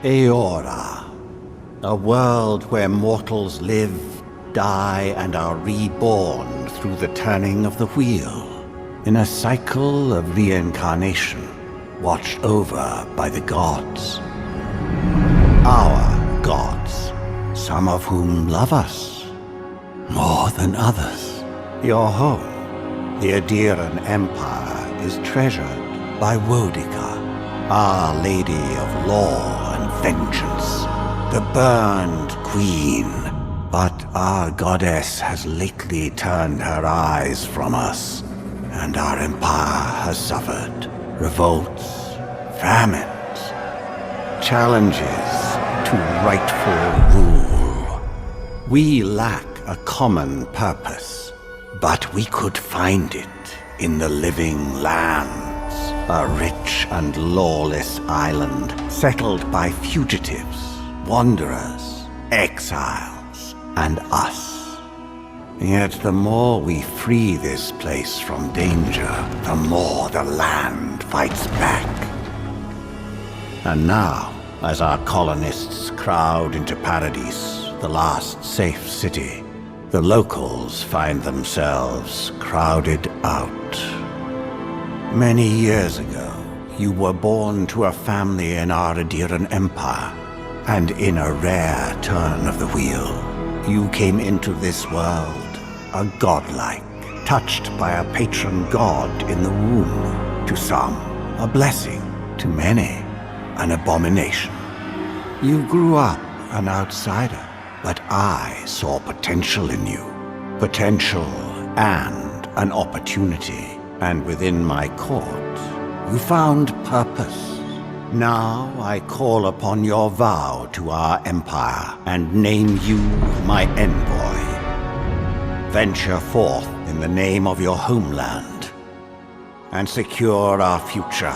Ilora, a world where mortals live, die, and are reborn through the turning of the wheel, in a cycle of reincarnation, watched over by the gods. Our gods, some of whom love us more than others. Your home, the Adiran Empire, is treasured by Wodica, Our Lady of Law and Vengeance, the burned queen. But our goddess has lately turned her eyes from us, and our empire has suffered revolts, famines, challenges to rightful rule. We lack a common purpose, but we could find it in the living lands, a rich and lawless island settled by fugitives, wanderers, exiles, and us. Yet the more we free this place from danger, the more the land fights back. And now, as our colonists crowd into Paradis, the last safe city, the locals find themselves crowded out. Many years ago, you were born to a family in our Adiran Empire, and in a rare turn of the wheel, you came into this world, a godlike, touched by a patron god in the womb. To some, a blessing. To many, an abomination. You grew up an outsider, but I saw potential in you. Potential and an opportunity. And within my court, you found purpose. Now I call upon your vow to our empire and name you my envoy. Venture forth in the name of your homeland and secure our future.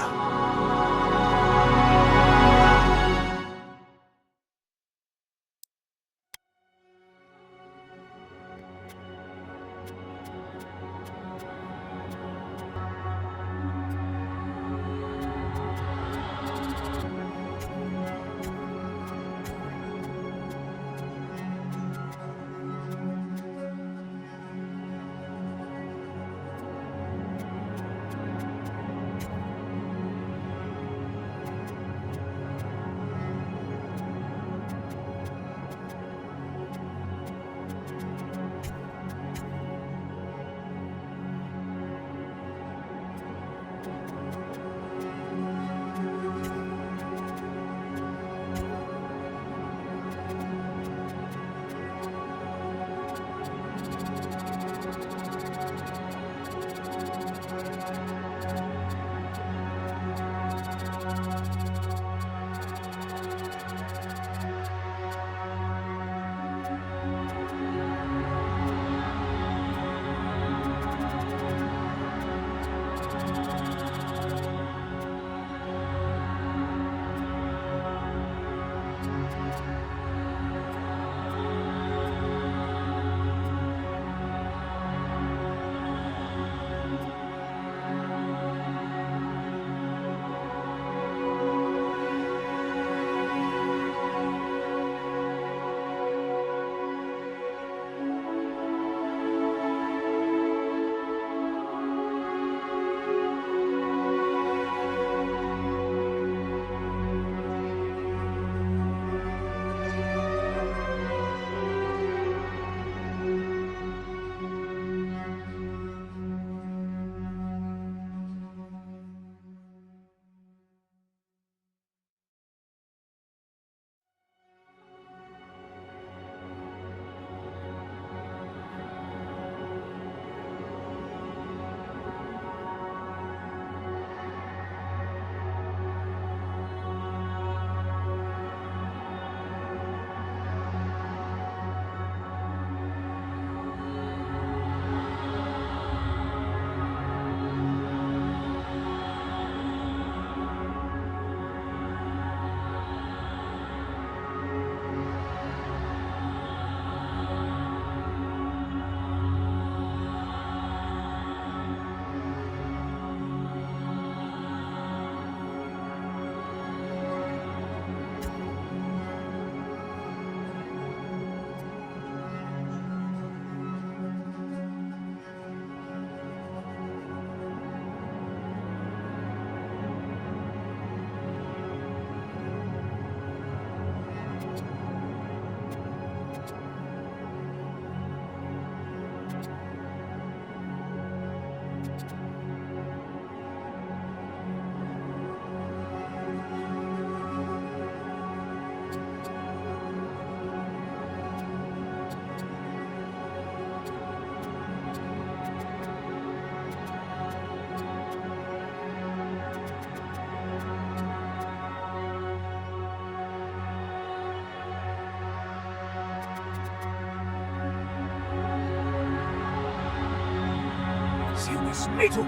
Smitu!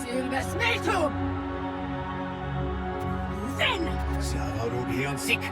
Silver Smitu! Zen! Savarugion Sik!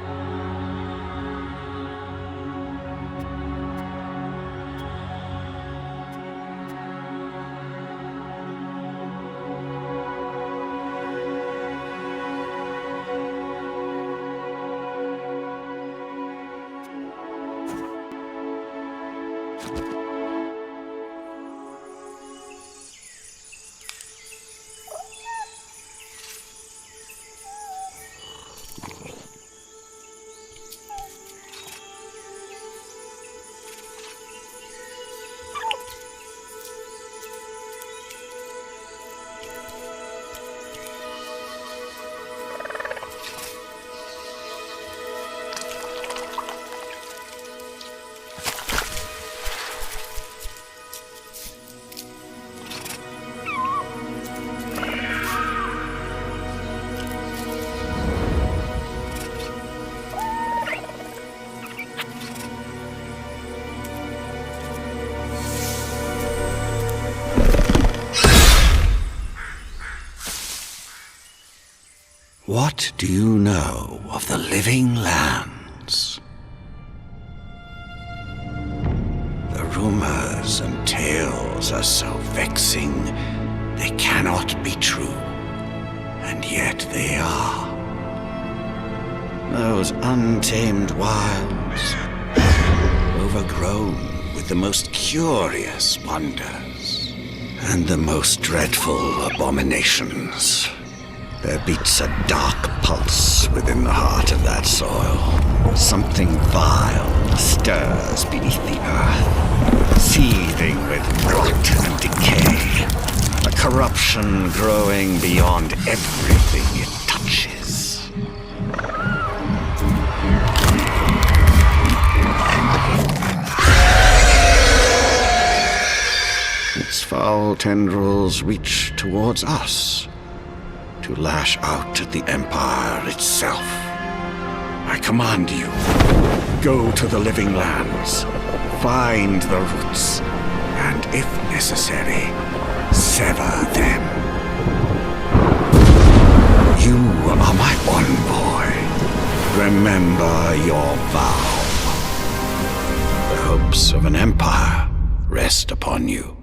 What do you know of the living lands? The rumors and tales are so vexing, they cannot be true, and yet they are. Those untamed wilds, overgrown with the most curious wonders, and the most dreadful abominations. There beats a dark pulse within the heart of that soil. Something vile stirs beneath the earth, seething with rot and decay. A corruption growing beyond everything it touches. Its foul tendrils reach towards us, to lash out at the Empire itself. I command you, go to the living lands, find the roots, and if necessary, sever them. You are my envoy. Remember your vow. The hopes of an empire rest upon you.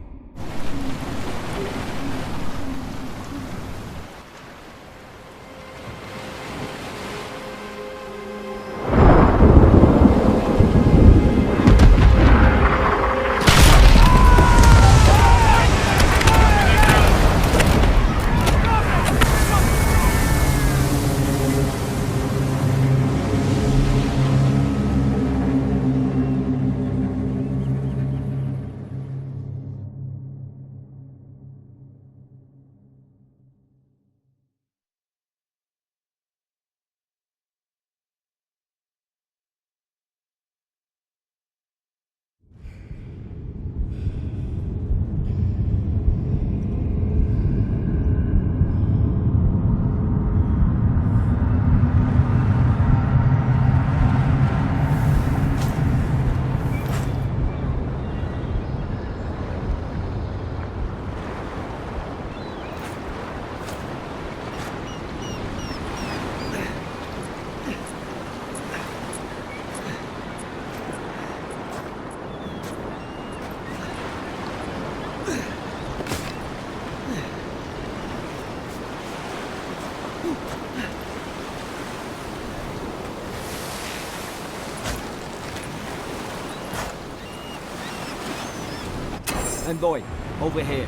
Envoy, over here.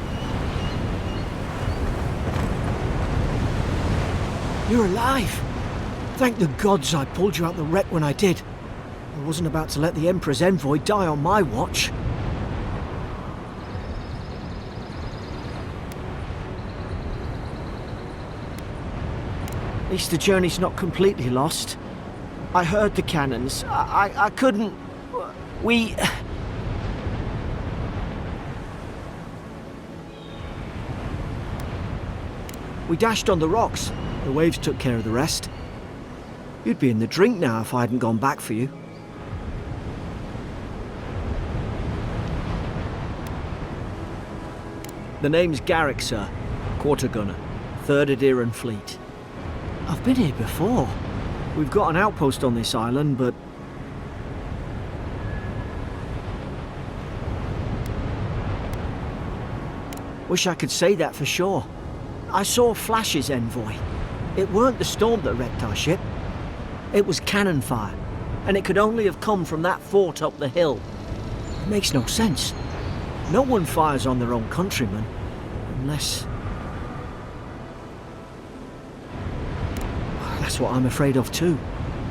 You're alive! Thank the gods I pulled you out the wreck when I did. I wasn't about to let the Emperor's envoy die on my watch. At least the journey's not completely lost. I heard the cannons. I couldn't... We dashed on the rocks. The waves took care of the rest. You'd be in the drink now if I hadn't gone back for you. The name's Garrick, sir. Quarter gunner. 3rd Adran Fleet. I've been here before. We've got an outpost on this island, but... Wish I could say that for sure. I saw flashes, envoy. It weren't the storm that wrecked our ship. It was cannon fire, and it could only have come from that fort up the hill. It makes no sense. No one fires on their own countrymen, unless... That's what I'm afraid of too.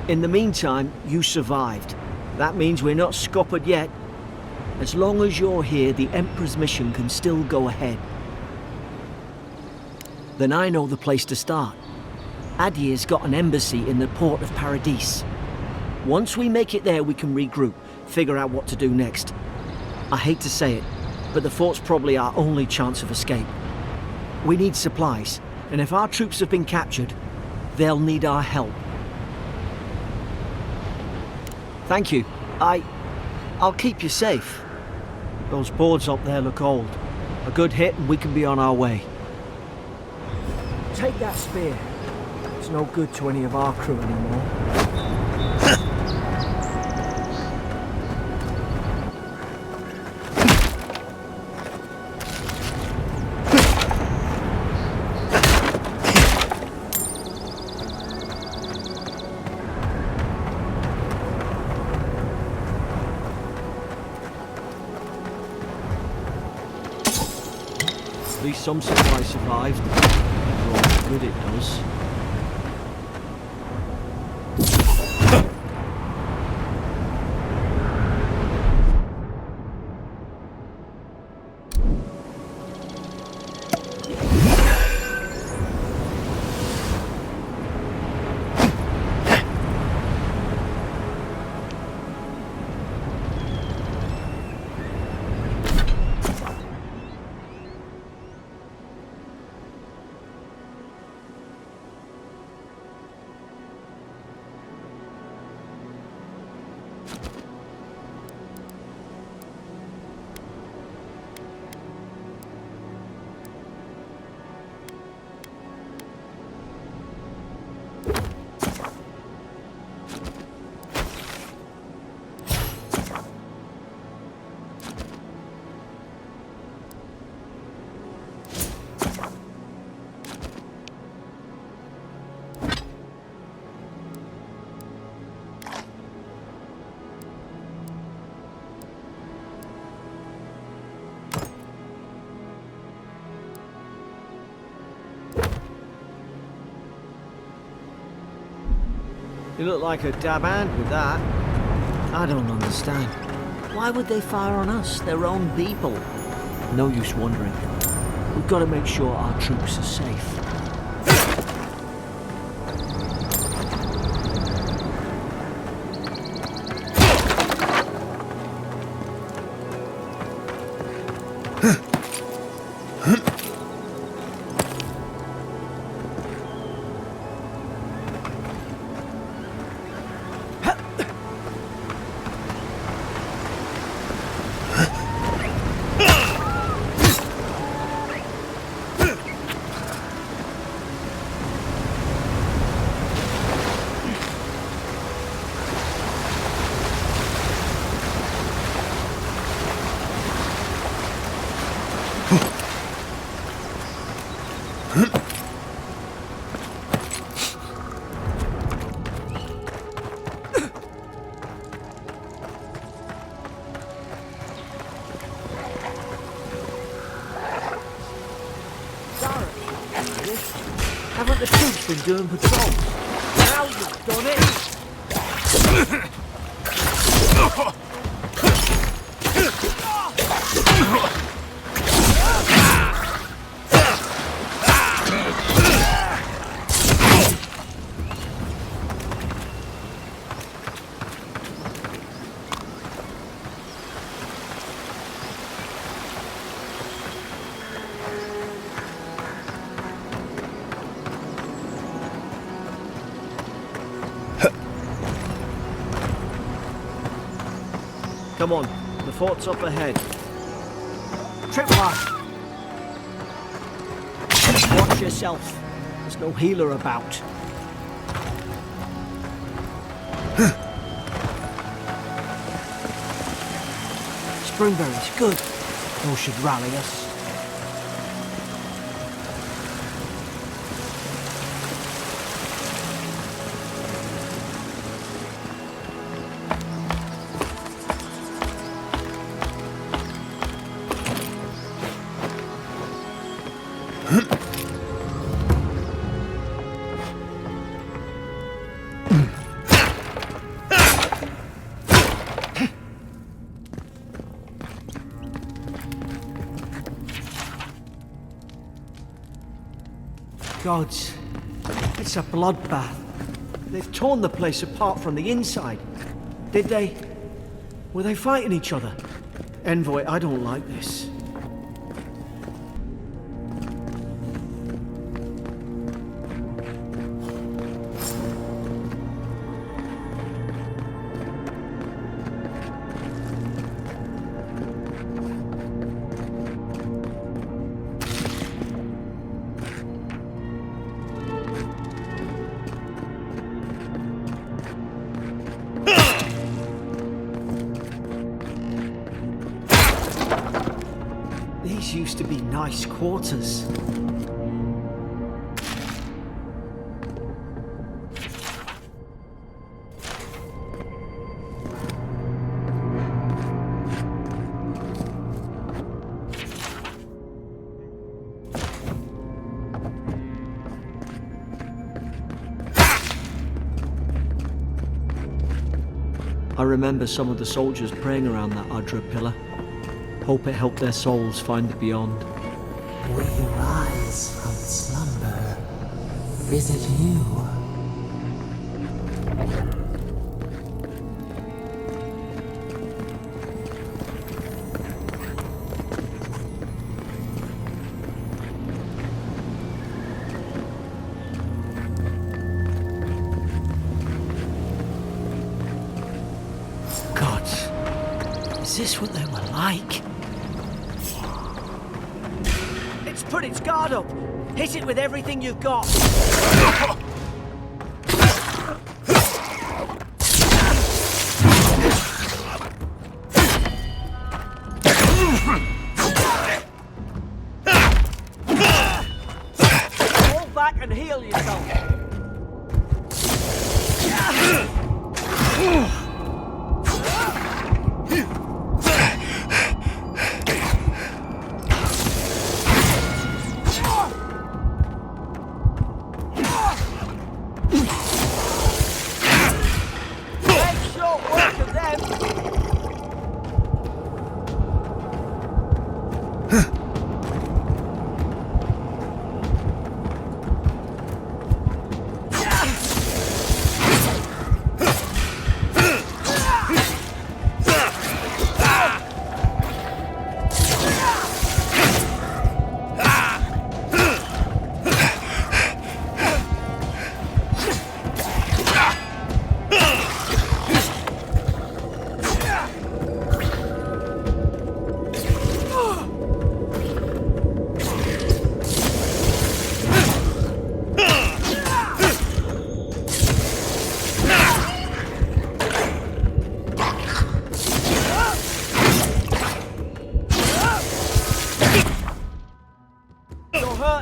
In the meantime, you survived. That means we're not scuppered yet. As long as you're here, the Emperor's mission can still go ahead. Then I know the place to start. Adir's got an embassy in the port of Paradis. Once we make it there, we can regroup, figure out what to do next. I hate to say it, but the fort's probably our only chance of escape. We need supplies, and if our troops have been captured, they'll need our help. Thank you. I'll keep you safe. Those boards up there look old. A good hit and we can be on our way. Take that spear. It's no good to any of our crew anymore. At least some supplies survived. For all the good it does. You look like a dab hand with that. I don't understand. Why would they fire on us, their own people? No use wondering. We've got to make sure our troops are safe. Haven't the troops been doing patrols? Now you've done it! Come on, the fort's up ahead. Tripwire! Watch yourself. There's no healer about. Springberries, good. Those should rally us. Gods, it's a bloodbath. They've torn the place apart from the inside. Did they? Were they fighting each other? Envoy, I don't like this. These used to be nice quarters. I remember some of the soldiers praying around that adra pillar. Hope it helped their souls find the beyond. We rise from slumber. Is it you? Gods, is this what they were like? It's put its guard up. Hit it with everything you've got. Fall back and heal yourself.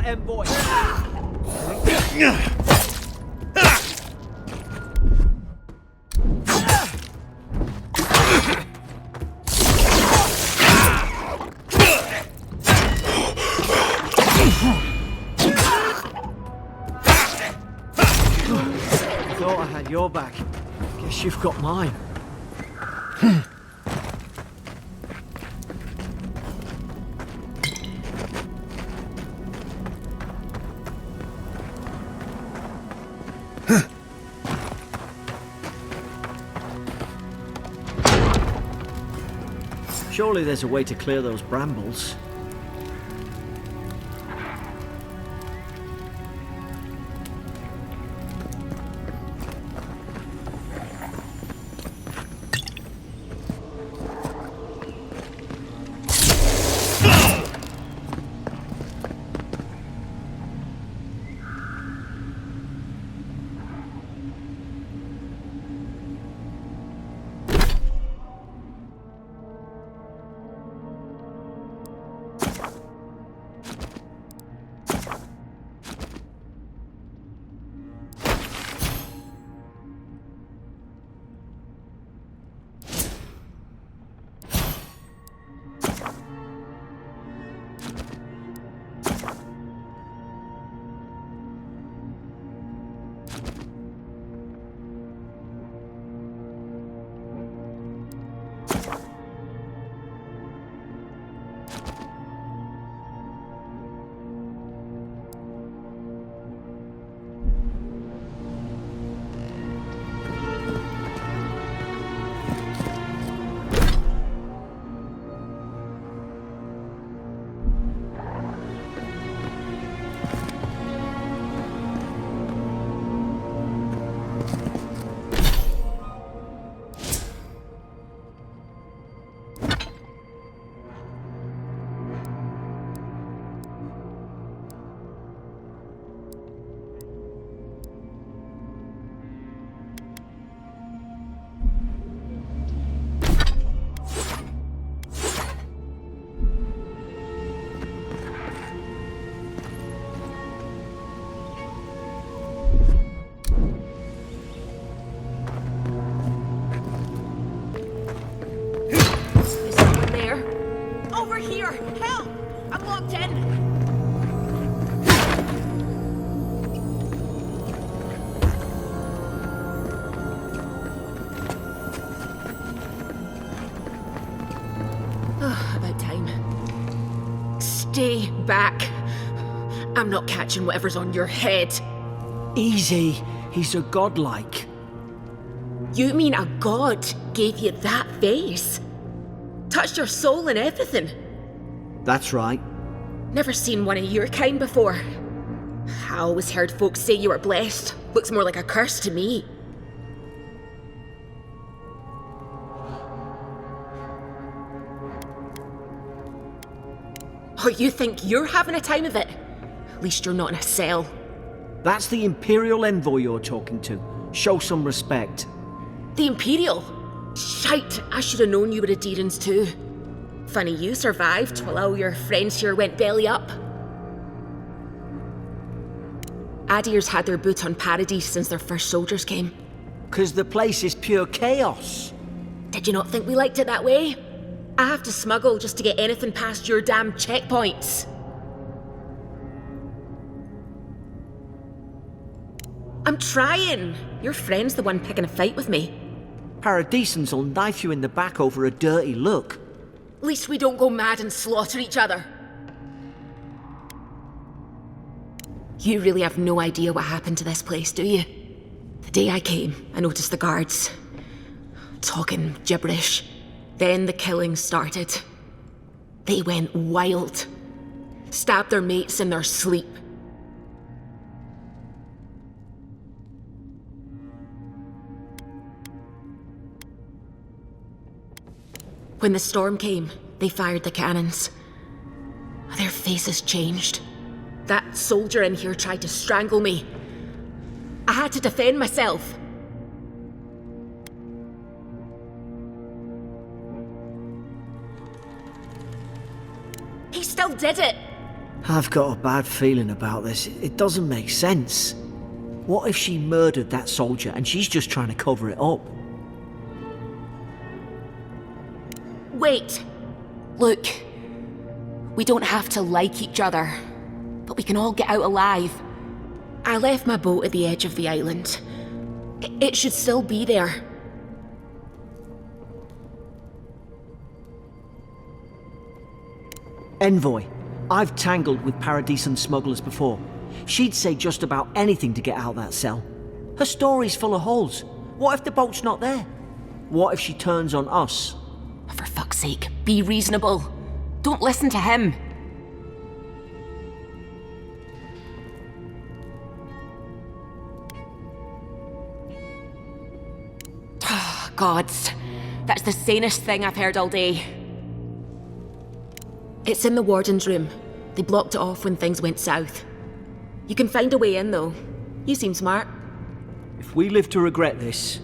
Envoy. Thought I had your back. Guess you've got mine. Surely there's a way to clear those brambles. hold back. I'm not catching whatever's on your head. Easy. He's a godlike. You mean a god gave you that face? Touched your soul and everything? That's right. Never seen one of your kind before. I always heard folks say you were blessed. Looks more like a curse to me. Oh, you think you're having a time of it? At least you're not in a cell. That's the Imperial envoy you're talking to. Show some respect. The Imperial? Shite, I should have known you were Adherans too. Funny you survived while all your friends here went belly up. Adir's had their boot on Paradis since their first soldiers came. 'Cause the place is pure chaos. Did you not think we liked it that way? I have to smuggle just to get anything past your damn checkpoints. I'm trying. Your friend's the one picking a fight with me. Paradisans will knife you in the back over a dirty look. At least we don't go mad and slaughter each other. You really have no idea what happened to this place, do you? The day I came, I noticed the guards talking gibberish. Then the killing started. They went wild. Stabbed their mates in their sleep. When the storm came, they fired the cannons. Their faces changed. That soldier in here tried to strangle me. I had to defend myself. He still did it! I've got a bad feeling about this. It doesn't make sense. What if she murdered that soldier and she's just trying to cover it up? Wait. Look. We don't have to like each other, but we can all get out alive. I left my boat at the edge of the island. It should still be there. Envoy, I've tangled with Paradisan smugglers before. She'd say just about anything to get out that cell. Her story's full of holes. What if the boat's not there? What if she turns on us? For fuck's sake, be reasonable. Don't listen to him. Gods, that's the sanest thing I've heard all day. It's in the warden's room. They blocked it off when things went south. You can find a way in, though. You seem smart. If we live to regret this...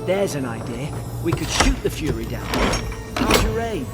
There's an idea. We could shoot the Fury down. How's your aim?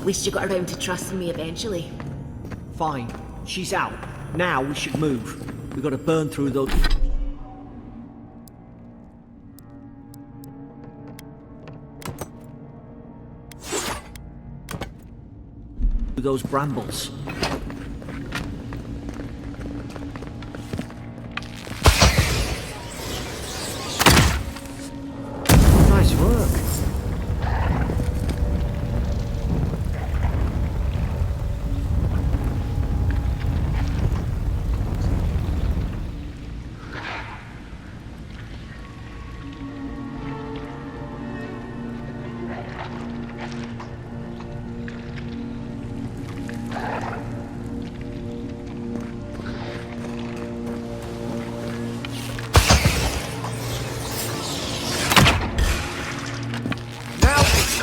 At least you got around to trusting me eventually. Fine. She's out. Now we should move. We gotta burn through those brambles. Nice work.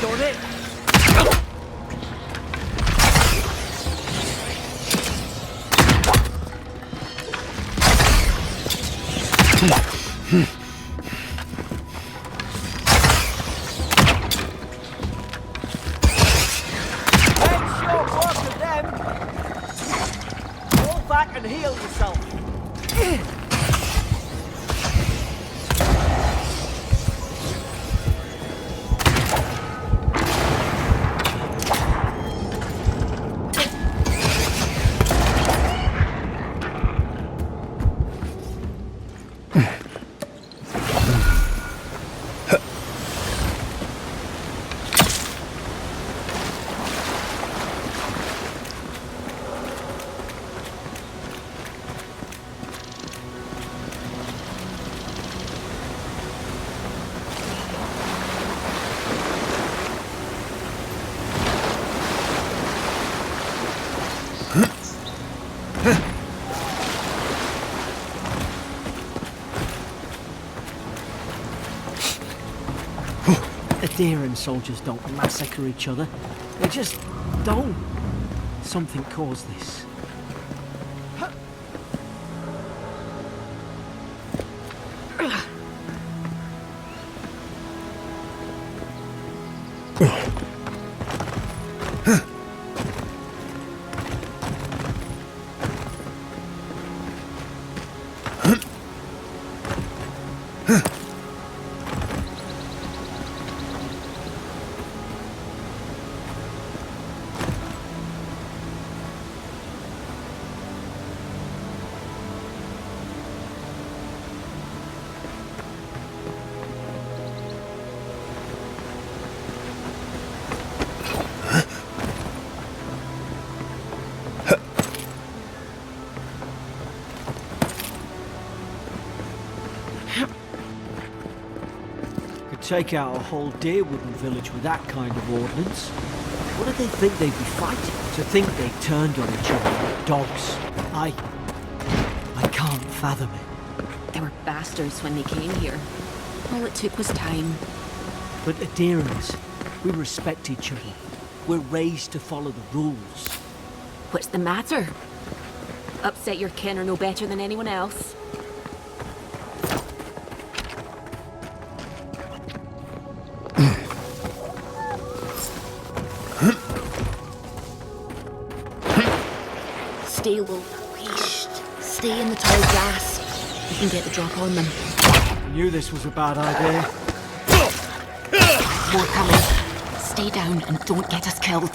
Done it. And heal yourself. Adran soldiers don't massacre each other. They just don't. Something caused this. Take out a whole deer-woodland village with that kind of ordnance. What did they think they'd be fighting? To think they turned on each other like dogs. I can't fathom it. They were bastards when they came here. All it took was time. But Adirans, we respect each other. We're raised to follow the rules. What's the matter? Upset your kin are no better than anyone else. Stay low. Stay in the tall grass. You can get the drop on them. I knew this was a bad idea. More coming. Stay down and don't get us killed.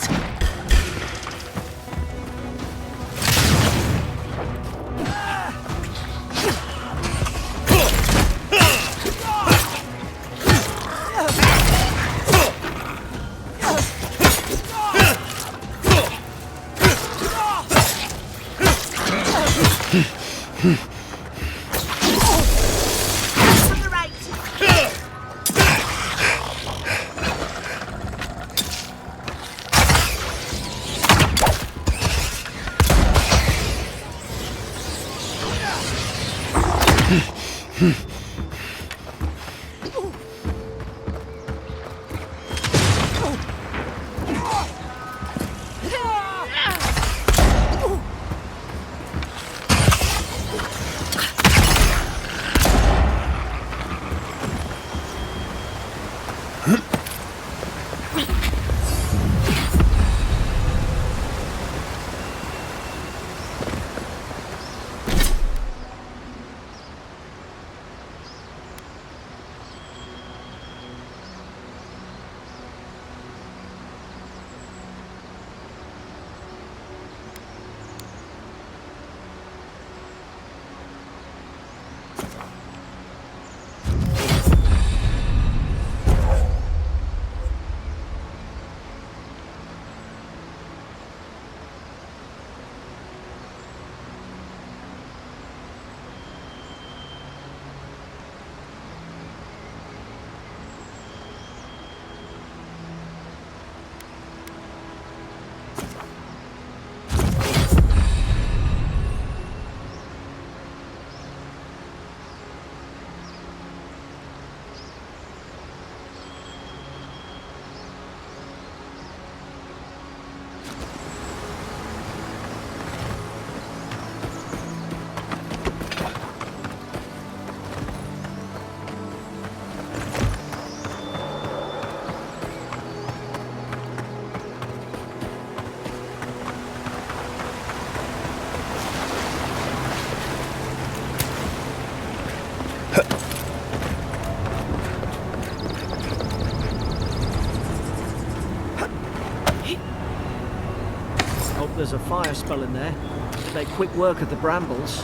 There's a fire spell in there. Make quick work of the brambles.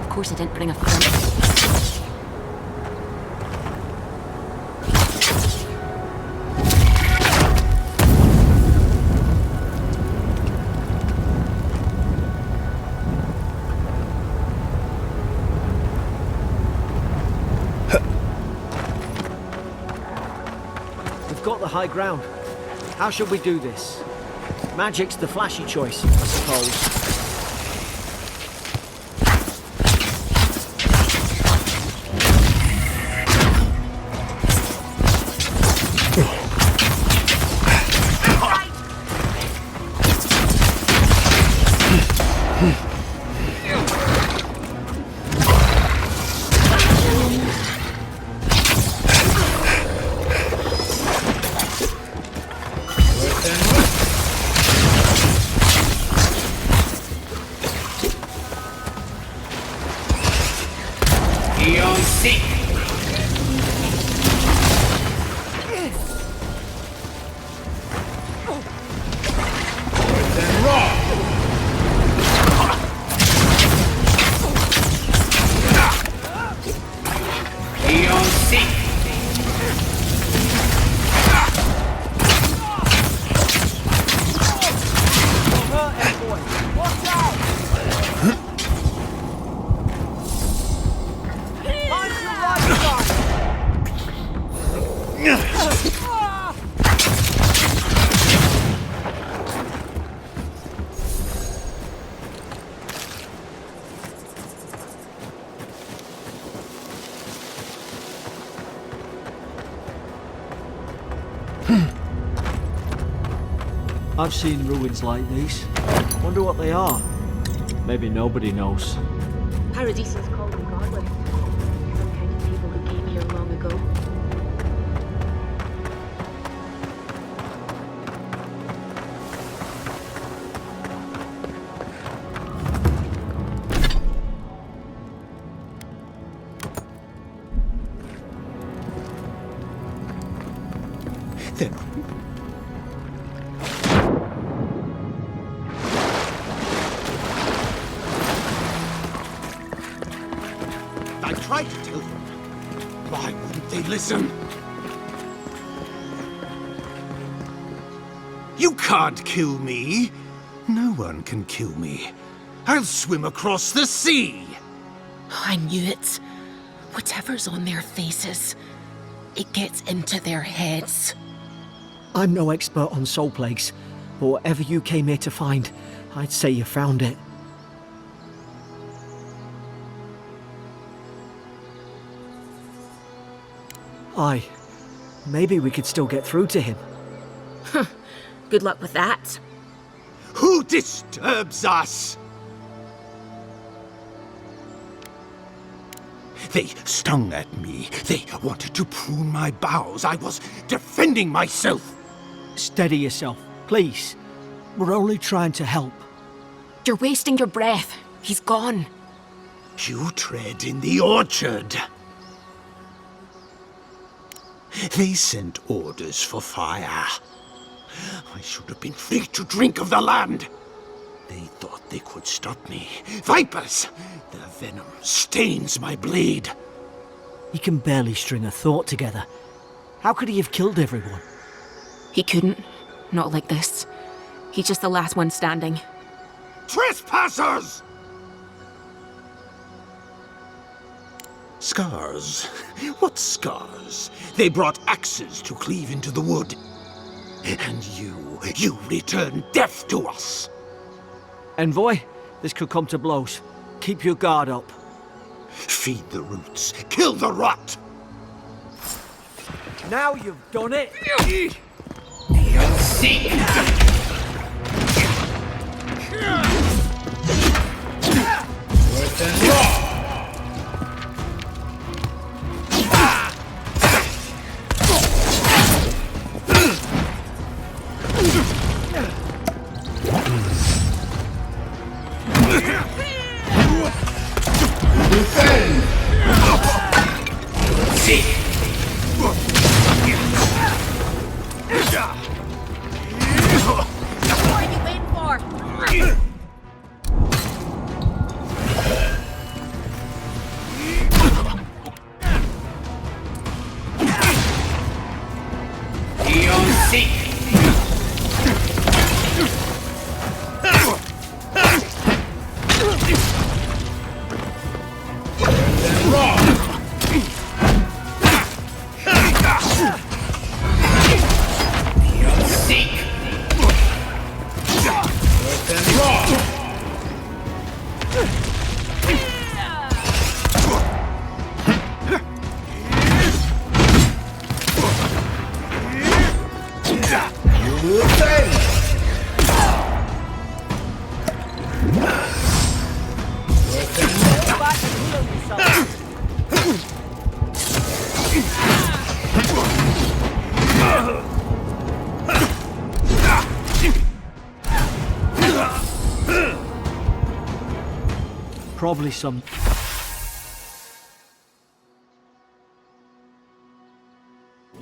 Of course I didn't bring a phone. We've got the high ground. How should we do this? Magic's the flashy choice, I suppose. I've seen ruins like these. Wonder what they are. Maybe nobody knows. Paradis is called regardless. Some kind of people who came here long ago. I tried to tell them. Why wouldn't they listen? You can't kill me. No one can kill me. I'll swim across the sea. I knew it. Whatever's on their faces, it gets into their heads. I'm no expert on soul plagues, but whatever you came here to find, I'd say you found it. Aye. Maybe we could still get through to him. Good luck with that. Who disturbs us? They stung at me. They wanted to prune my boughs. I was defending myself. Steady yourself, please. We're only trying to help. You're wasting your breath. He's gone. You tread in the orchard. They sent orders for fire. I should have been free to drink of the land. They thought they could stop me. Vipers! Their venom stains my blade. He can barely string a thought together. How could he have killed everyone? He couldn't. Not like this. He's just the last one standing. Trespassers! Scars? What scars? They brought axes to cleave into the wood. And you return death to us! Envoy, this could come to blows. Keep your guard up. Feed the roots, kill the rot! Now you've done it! Seek! Worth and raw! Defend! Seek! What are you waiting for? Eon Seek! Probably some...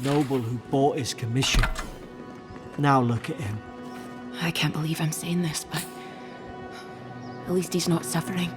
noble who bought his commission. Now look at him. I can't believe I'm saying this, but at least he's not suffering.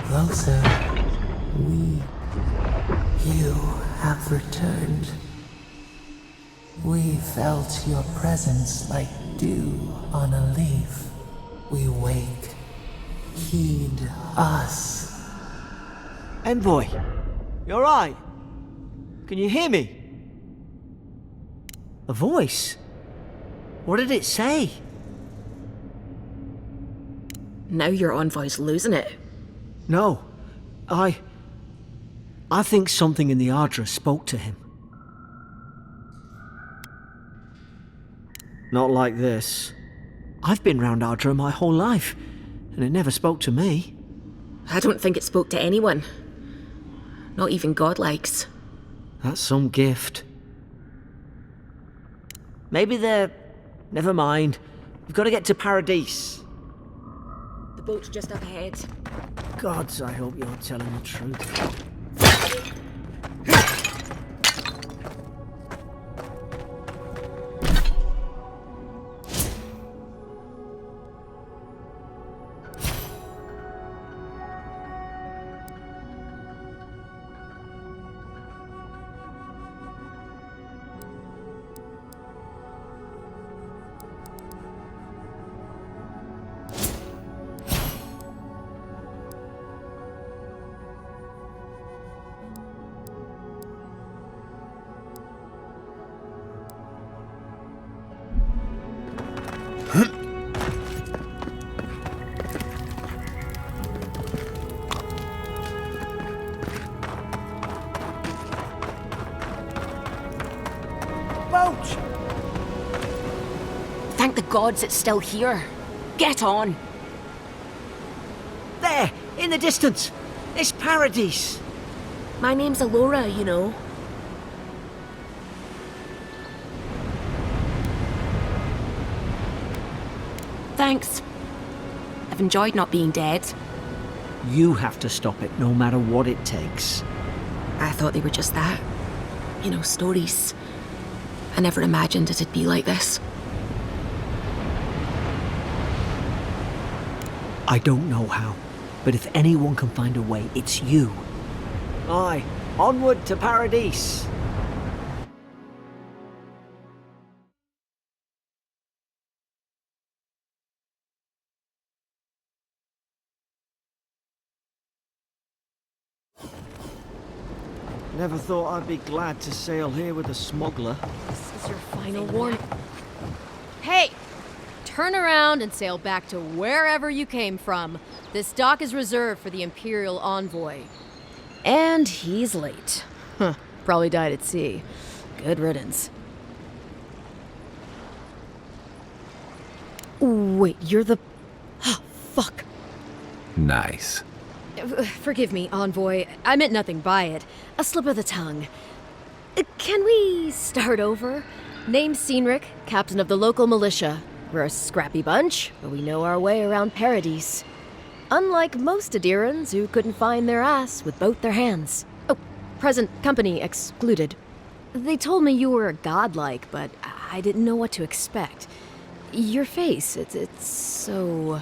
Closer. You have returned. We felt your presence like dew on a leaf. We wake. Heed us. Envoy, you alright? Can you hear me? A voice? What did it say? Now your envoy's losing it. No, I think something in the Adra spoke to him. Not like this. I've been round Adra my whole life, and it never spoke to me. I don't think it spoke to anyone. Not even godlikes. That's some gift. Maybe they're... Never mind. We've got to get to Paradis. The boat's just up ahead. Gods, I hope you're telling the truth. boat! Thank the gods it's still here. Get on. There, in the distance. It's Paradis. My name's Ilora, you know. Thanks. I've enjoyed not being dead. You have to stop it, no matter what it takes. I thought they were just that. You know, stories. I never imagined it'd be like this. I don't know how, but if anyone can find a way, it's you. Aye, onward to Paradis. Never thought I'd be glad to sail here with a smuggler. This is your final warning. Hey! Turn around and sail back to wherever you came from. This dock is reserved for the Imperial envoy. And he's late. Huh. Probably died at sea. Good riddance. Wait, you're the... Oh, fuck. Nice. Forgive me, envoy. I meant nothing by it. A slip of the tongue. Can we start over? Name's Cynric, captain of the local militia. We're a scrappy bunch, but we know our way around Paradis. Unlike most Adirans who couldn't find their ass with both their hands. Oh, present company excluded. They told me you were godlike, but I didn't know what to expect. Your face, it's so...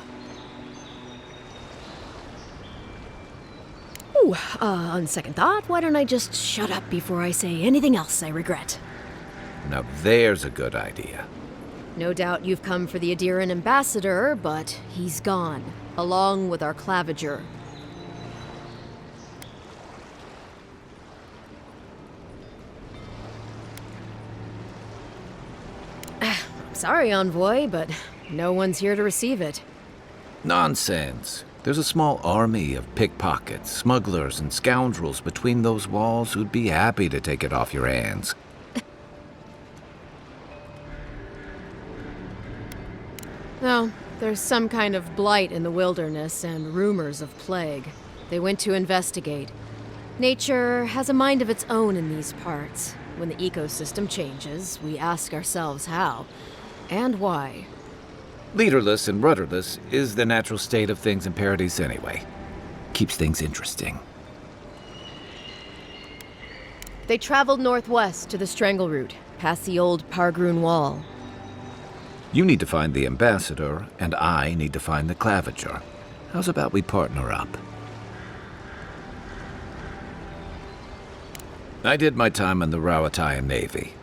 Ooh, on second thought, why don't I just shut up before I say anything else I regret? Now there's a good idea. No doubt you've come for the Adiran ambassador, but he's gone, along with our claviger. I'm sorry, envoy, but no one's here to receive it. Nonsense. There's a small army of pickpockets, smugglers, and scoundrels between those walls who'd be happy to take it off your hands. No, there's some kind of blight in the wilderness and rumors of plague. They went to investigate. Nature has a mind of its own in these parts. When the ecosystem changes, we ask ourselves how and why. Leaderless and rudderless is the natural state of things in Paradis anyway. Keeps things interesting. They traveled northwest to the Strangle Route, past the old Pargroon Wall. You need to find the ambassador, and I need to find the claviger. How's about we partner up? I did my time in the Rawatayan Navy.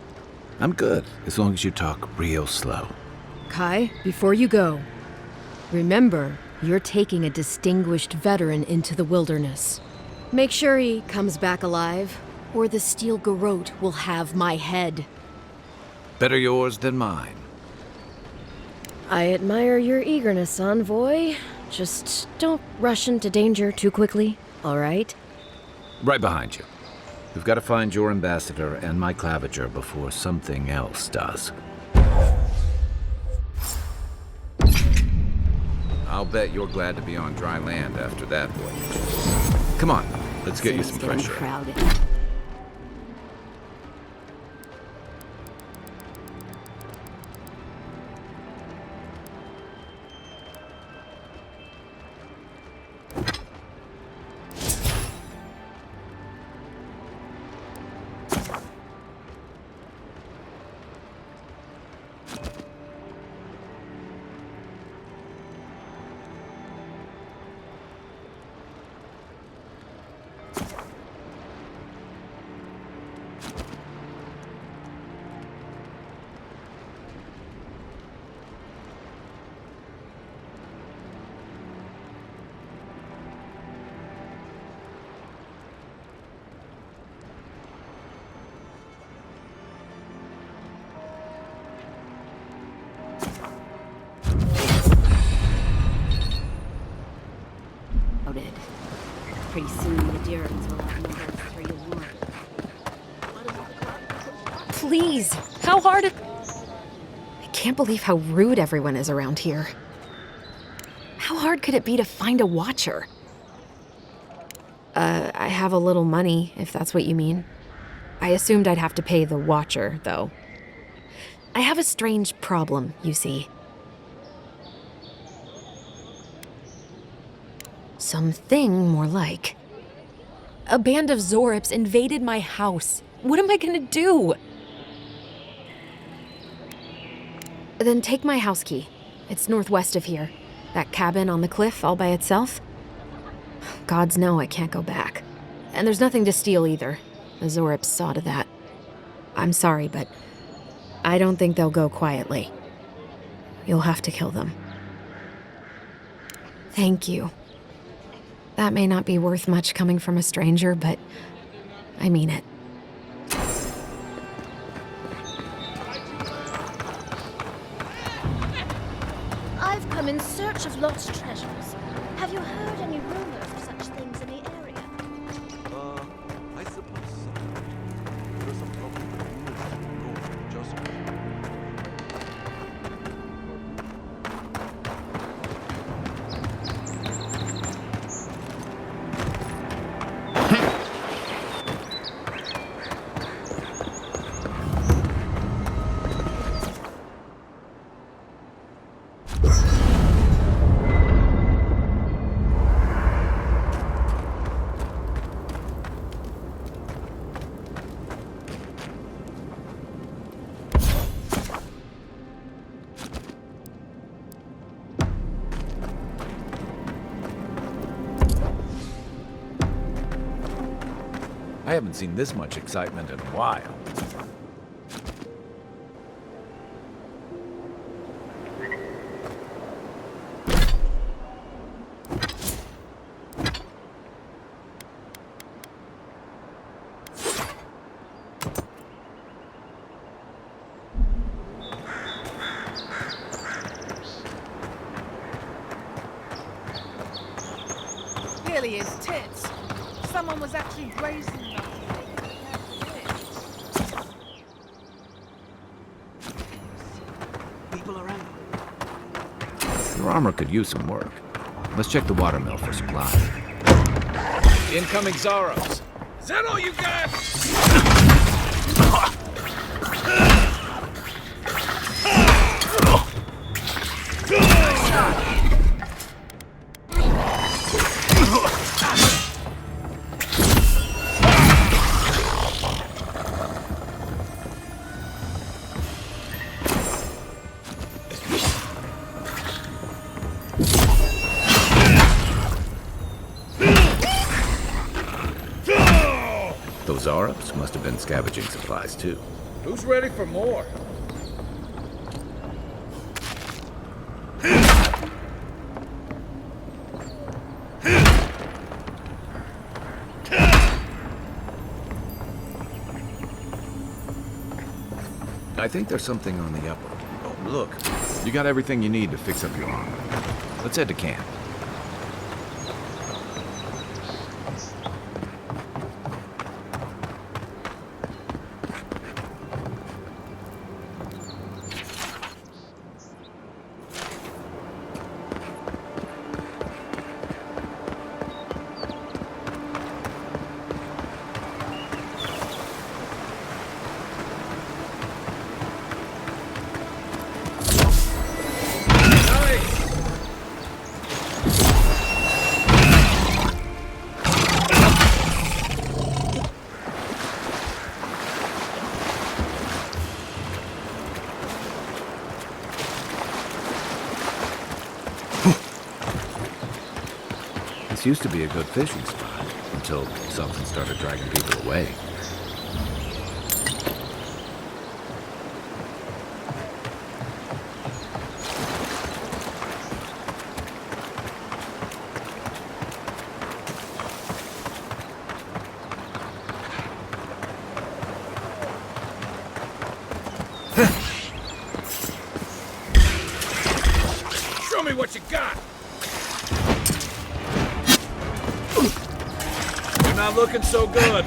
I'm good, as long as you talk real slow. Kai, before you go, remember, you're taking a distinguished veteran into the wilderness. Make sure he comes back alive, or the steel garrote will have my head. Better yours than mine. I admire your eagerness, envoy. Just don't rush into danger too quickly, all right? Right behind you. We've got to find your ambassador and my claviger before something else does. I'll bet you're glad to be on dry land after that voyage. Come on, let's get you some fresh air. Crowded. Pretty soon the Darens will have no three award. Please, How hard... I can't believe how rude everyone is around here. How hard could it be to find a watcher? I have a little money, if that's what you mean. I assumed I'd have to pay the watcher, though. I have a strange problem, you see. Something more like. A band of Xaurips invaded my house. What am I gonna do? Then take my house key. It's northwest of here. That cabin on the cliff all by itself. Gods know I can't go back. And there's nothing to steal either. The Xaurips saw to that. I'm sorry, but I don't think they'll go quietly. You'll have to kill them. Thank you. That may not be worth much coming from a stranger, but I mean it. I've come in search of lost treasures. Have you heard any rumors of such things in the area? I suppose so. There's some local community just I haven't seen this much excitement in a while. Really is tits. Someone was actually raising them. People around. Your armor could use some work. Let's check the watermill for supplies. Incoming Xaurips. Is that all you got? Those Xaurips must have been scavenging supplies too. Who's ready for more? I think there's something on the upper. Oh, look. You got everything you need to fix up your armor. Let's head to camp. This used to be a good fishing spot, until something started dragging people away. Show me what you got. You're not looking so good.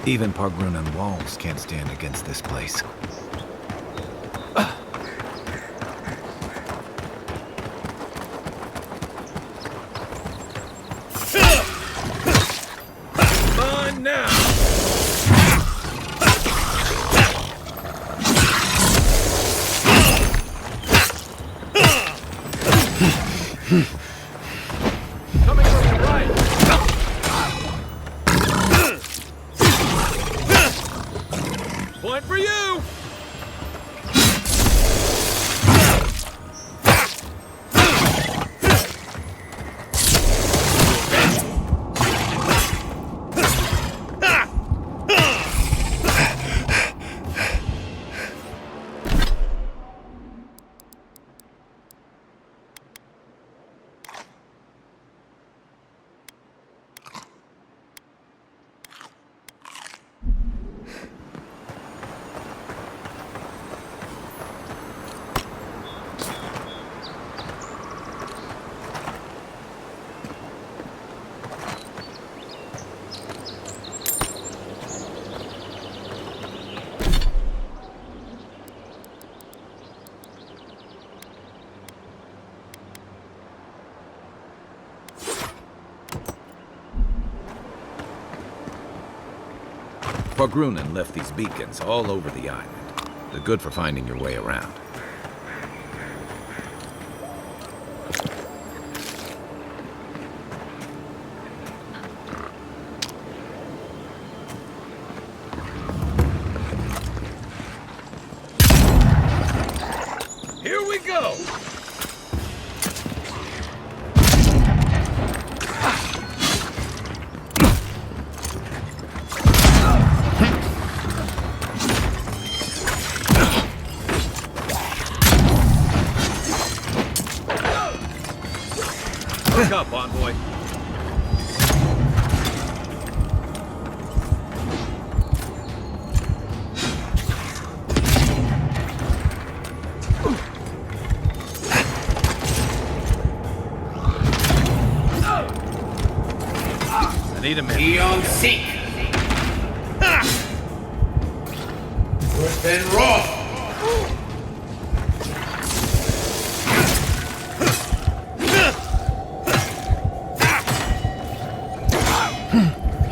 Even Pargrunan walls can't stand against this place. Mine now! Coming from the right! Point for you! Pargrunan left these beacons all over the island. They're good for finding your way around. Here we go! Look up, envoy. I need a minute. Eon seek. Worse than raw.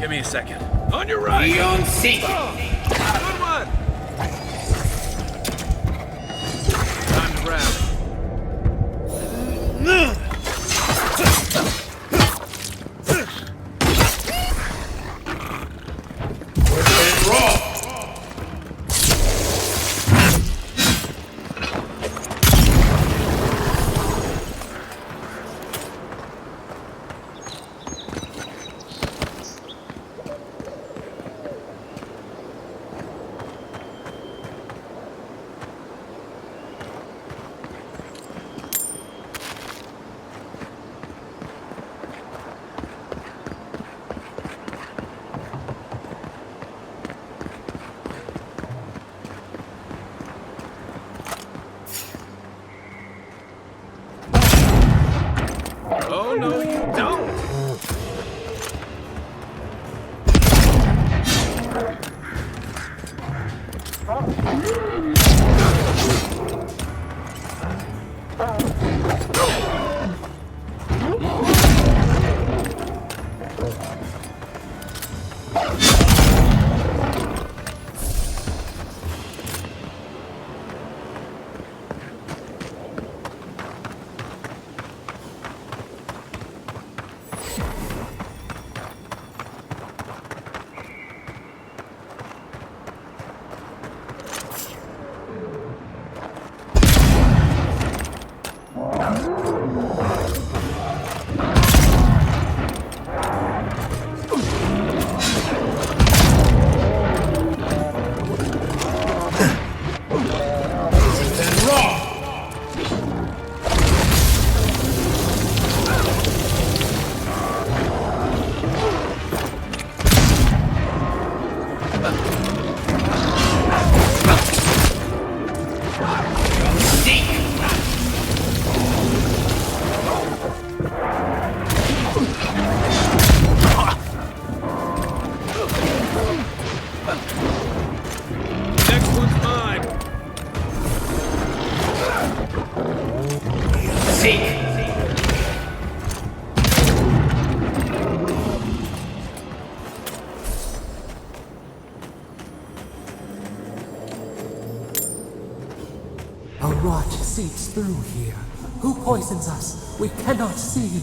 Give me a second. On your right! Eon seek. Good one! Time to rally. Worse than raw. Oh, no, you don't! seek! A rot seeps through here. Who poisons us? We cannot see.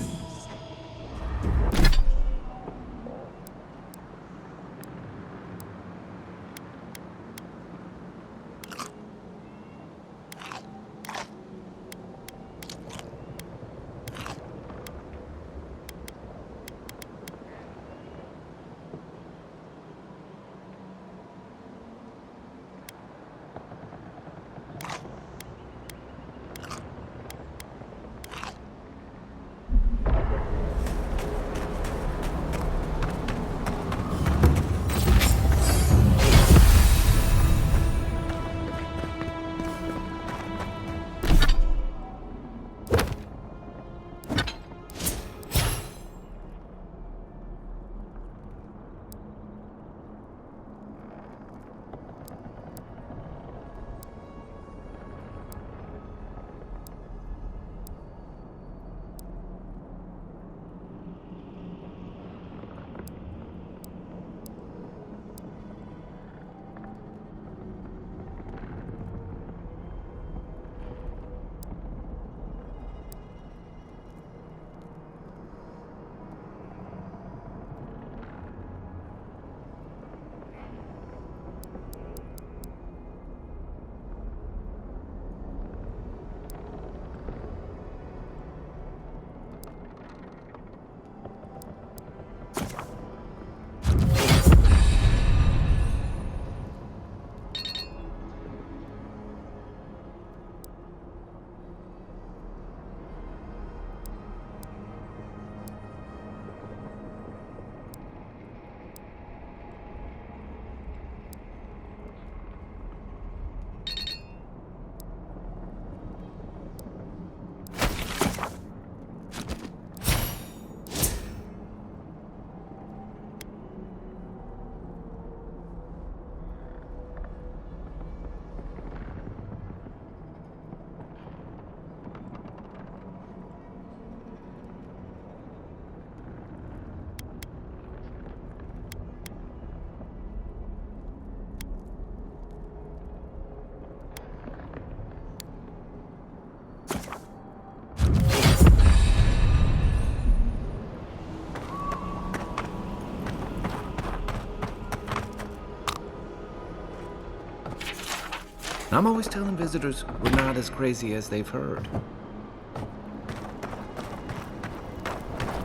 I'm always telling visitors we're not as crazy as they've heard.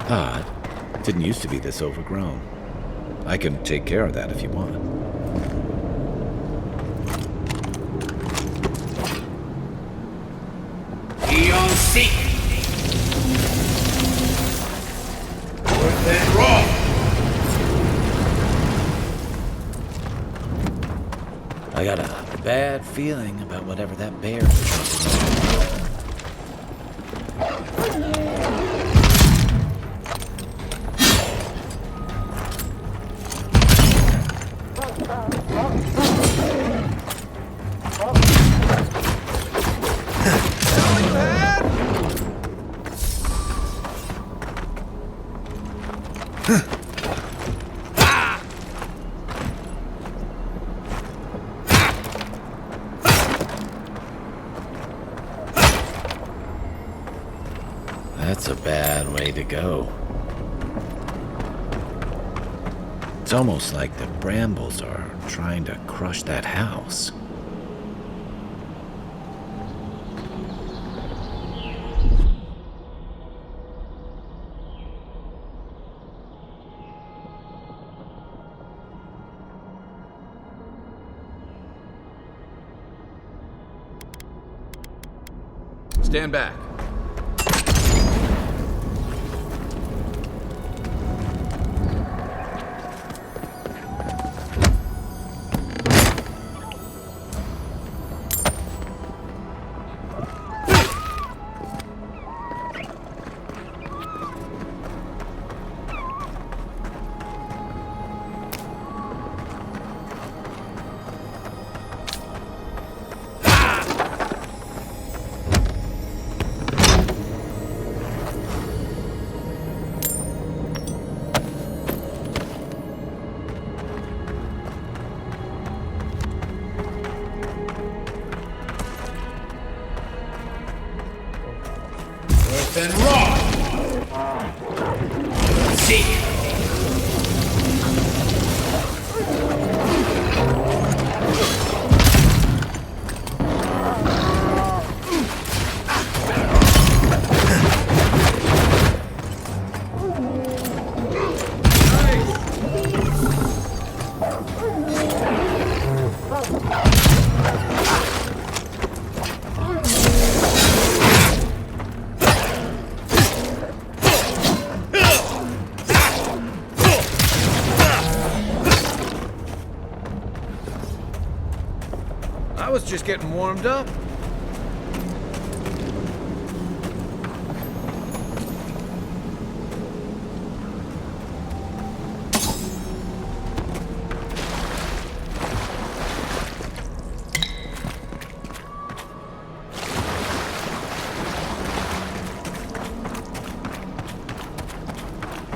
Odd. Didn't used to be this overgrown. I can take care of that if you want. Eon seek! Worse than raw! I got a bad feeling about whatever that bear is. That's a bad way to go. It's almost like the brambles are trying to crush that house. Stand back. Earth and rock. Seek. I was just getting warmed up.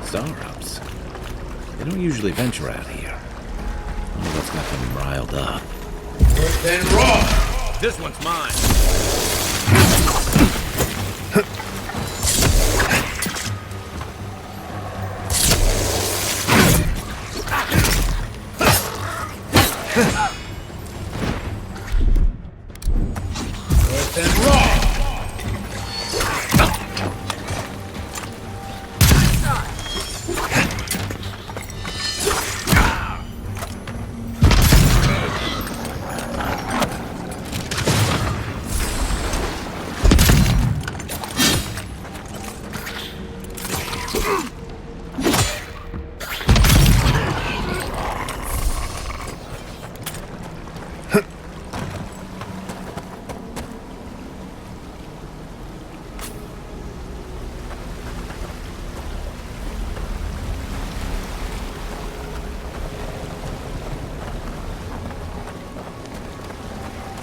Xaurips. They don't usually venture out here. I wonder what's got them riled up. Earth and rock. This one's mine. Earth and rock.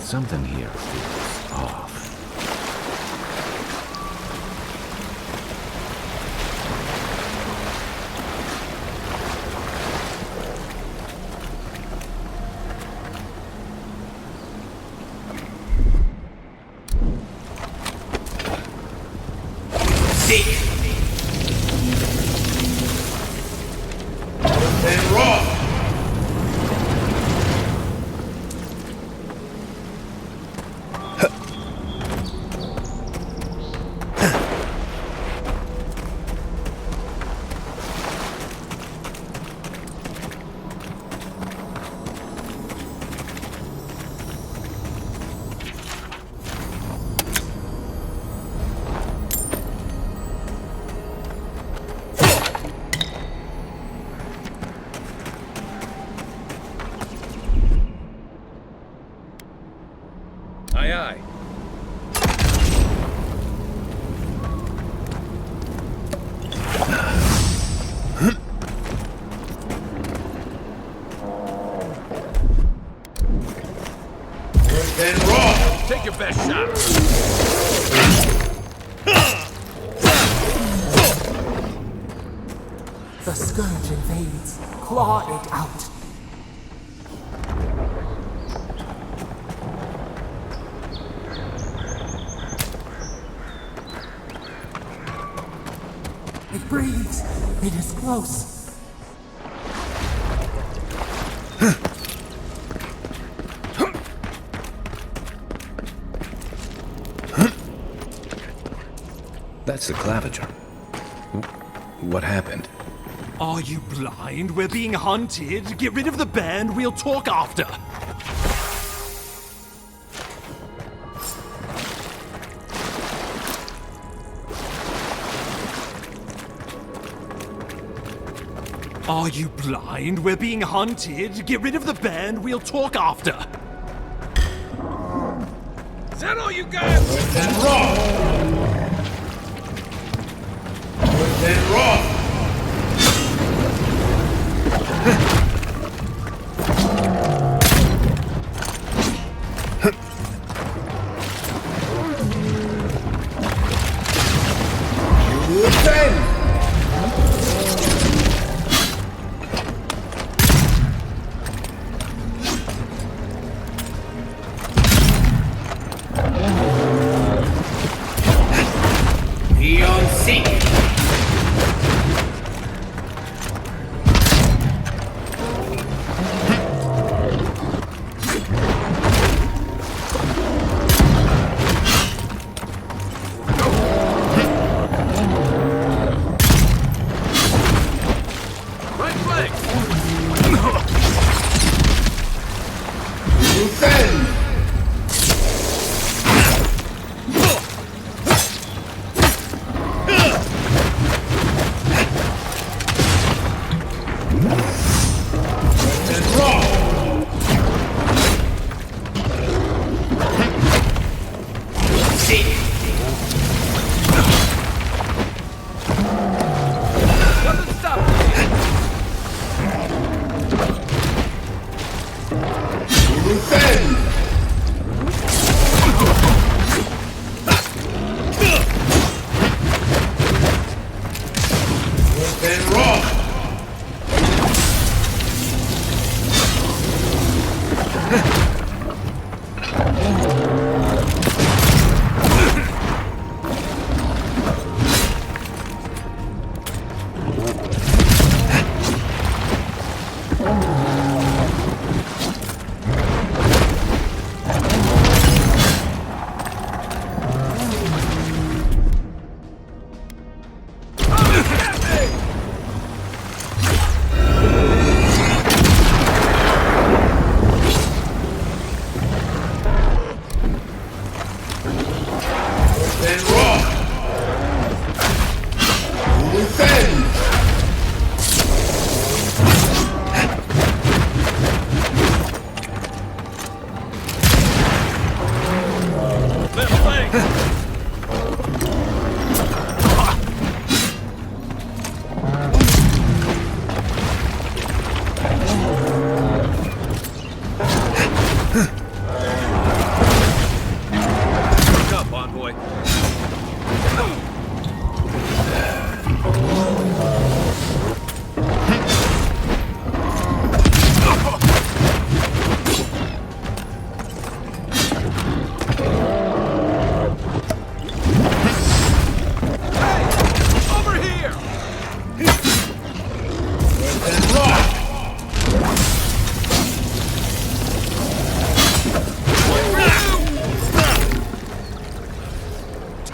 Something here feels off. Seek. Earth and rock. Aye, aye. Earth and rock. Take your best shot. The scourge invades. Claw it out. It breathes. It is close. That's the claviger. What happened? Are you blind? We're being hunted. Get rid of the band. We'll talk after. Are you blind? We're being hunted. Get rid of the band. We'll talk after. Is that all you got? Earth and rock. Earth and rock.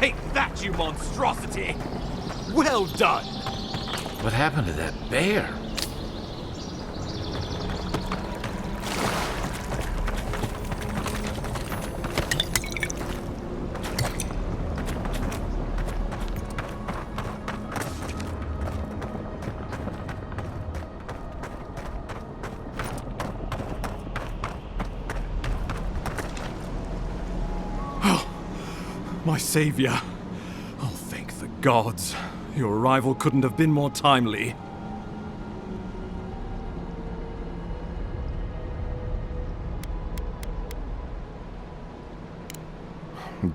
Take that, you monstrosity! Well done! What happened to that bear? My savior. Oh, thank the gods. Your arrival couldn't have been more timely.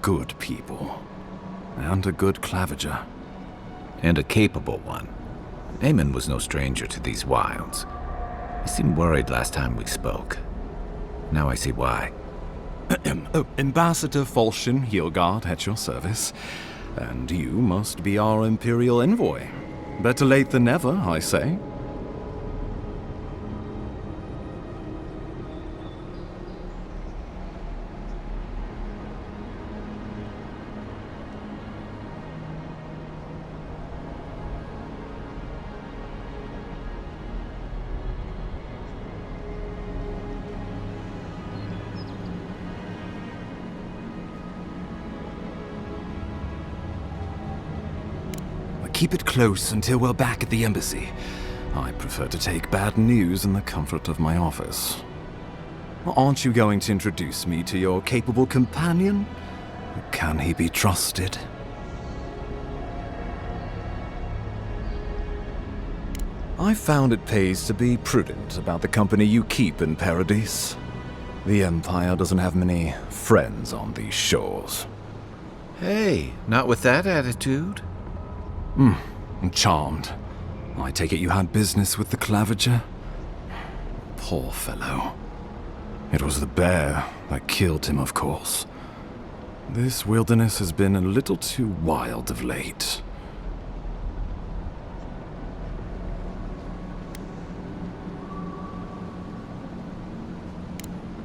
Good people. And a good claviger. And a capable one. Eamon was no stranger to these wilds. He seemed worried last time we spoke. Now I see why. Ambassador Falchion Heelguard at your service. And you must be our Imperial envoy. Better late than never, I say. Keep it close until we're back at the embassy. I prefer to take bad news in the comfort of my office. Aren't you going to introduce me to your capable companion? Can he be trusted? I found it pays to be prudent about the company you keep in Paradis. The Empire doesn't have many friends on these shores. Hey, not with that attitude. I'm charmed. I take it you had business with the claviger? Poor fellow. It was the bear that killed him, of course. This wilderness has been a little too wild of late.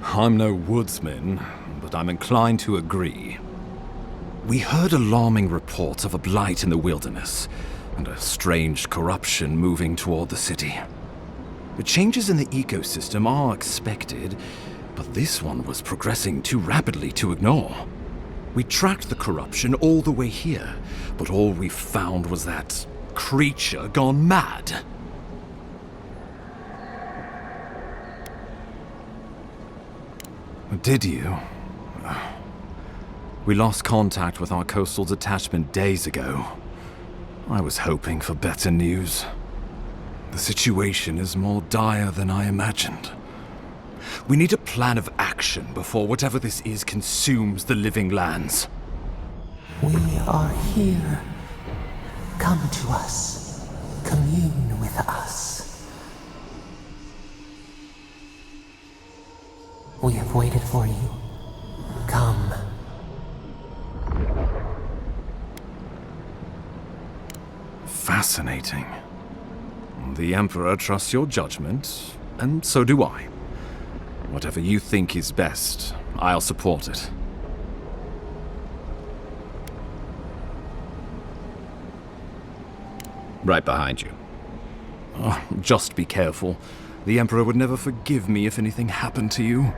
I'm no woodsman, but I'm inclined to agree. We heard alarming reports of a blight in the wilderness, and a strange corruption moving toward the city. The changes in the ecosystem are expected, but this one was progressing too rapidly to ignore. We tracked the corruption all the way here, but all we found was that creature gone mad. Did you? We lost contact with our coastal detachment days ago. I was hoping for better news. The situation is more dire than I imagined. We need a plan of action before whatever this is consumes the living lands. We are here. Come to us. Commune with us. We have waited for you. Come. Fascinating. The Emperor trusts your judgment, and so do I. Whatever you think is best, I'll support it. Right behind you. Just be careful. The Emperor would never forgive me if anything happened to you.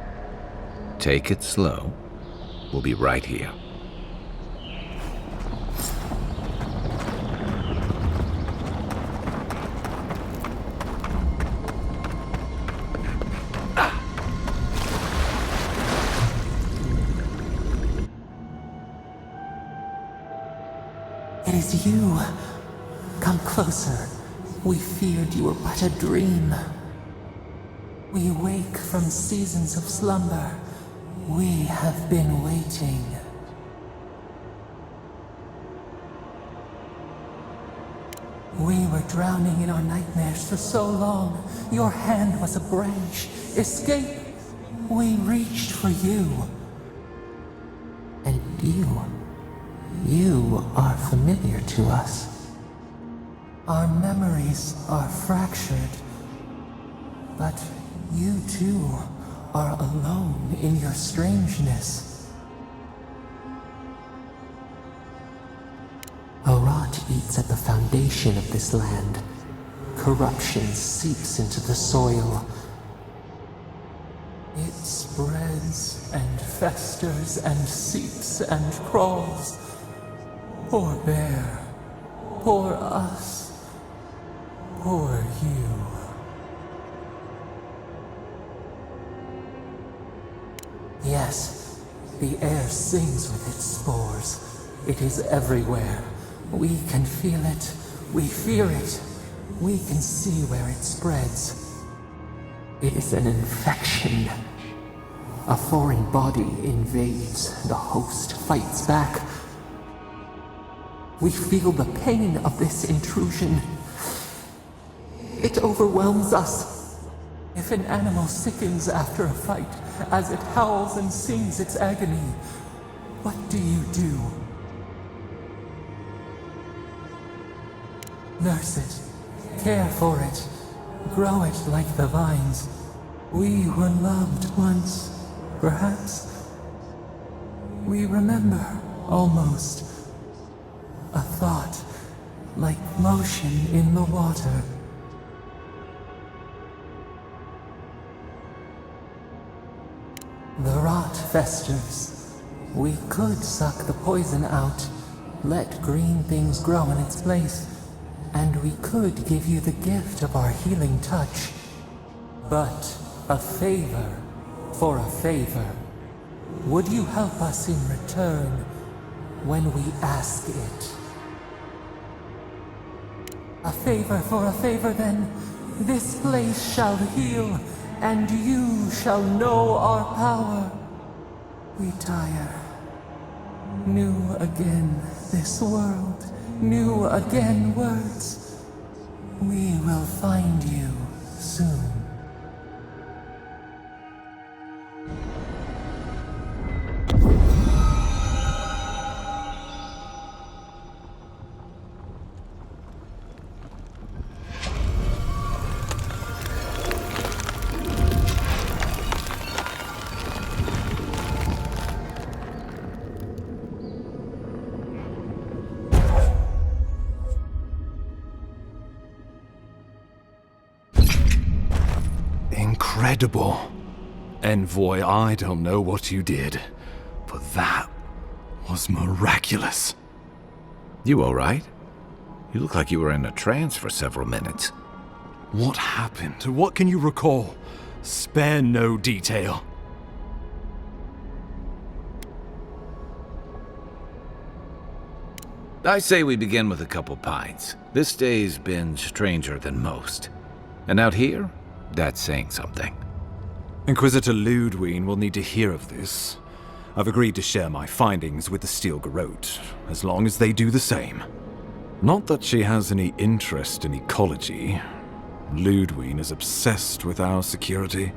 Take it slow. We'll be right here. It is you. Come closer. We feared you were but a dream. We wake from seasons of slumber. We have been waiting. We were drowning in our nightmares for so long. Your hand was a branch. Escape! We reached for you. And you are familiar to us. Our memories are fractured. But you too are alone in your strangeness. A rot eats at the foundation of this land. Corruption seeps into the soil. It spreads and festers and seeps and crawls. Poor bear. Poor us. Poor you. Yes, the air sings with its spores. It is everywhere. We can feel it. We fear it. We can see where it spreads. It is an infection. A foreign body invades. The host fights back. We feel the pain of this intrusion. It overwhelms us. If an animal sickens after a fight, as it howls and sings its agony, what do you do? Nurse it, care for it, grow it like the vines. We were loved once, perhaps. We remember, almost. A thought, like motion in the water. The rot festers. We could suck the poison out, let green things grow in its place, and we could give you the gift of our healing touch. But a favor for a favor. Would you help us in return when we ask it? A favor for a favor, then. This place shall heal, and you shall know our power. We tire. New again this world, new again words. We will find you soon. Incredible. Envoy, I don't know what you did, but that was miraculous. You all right? You look like you were in a trance for several minutes. What happened? What can you recall? Spare no detail. I say we begin with a couple pints. This day's been stranger than most. And out here, that's saying something. Inquisitor Ludwine will need to hear of this. I've agreed to share my findings with the Steel Garrote, as long as they do the same. Not that she has any interest in ecology. Ludwine is obsessed with our security,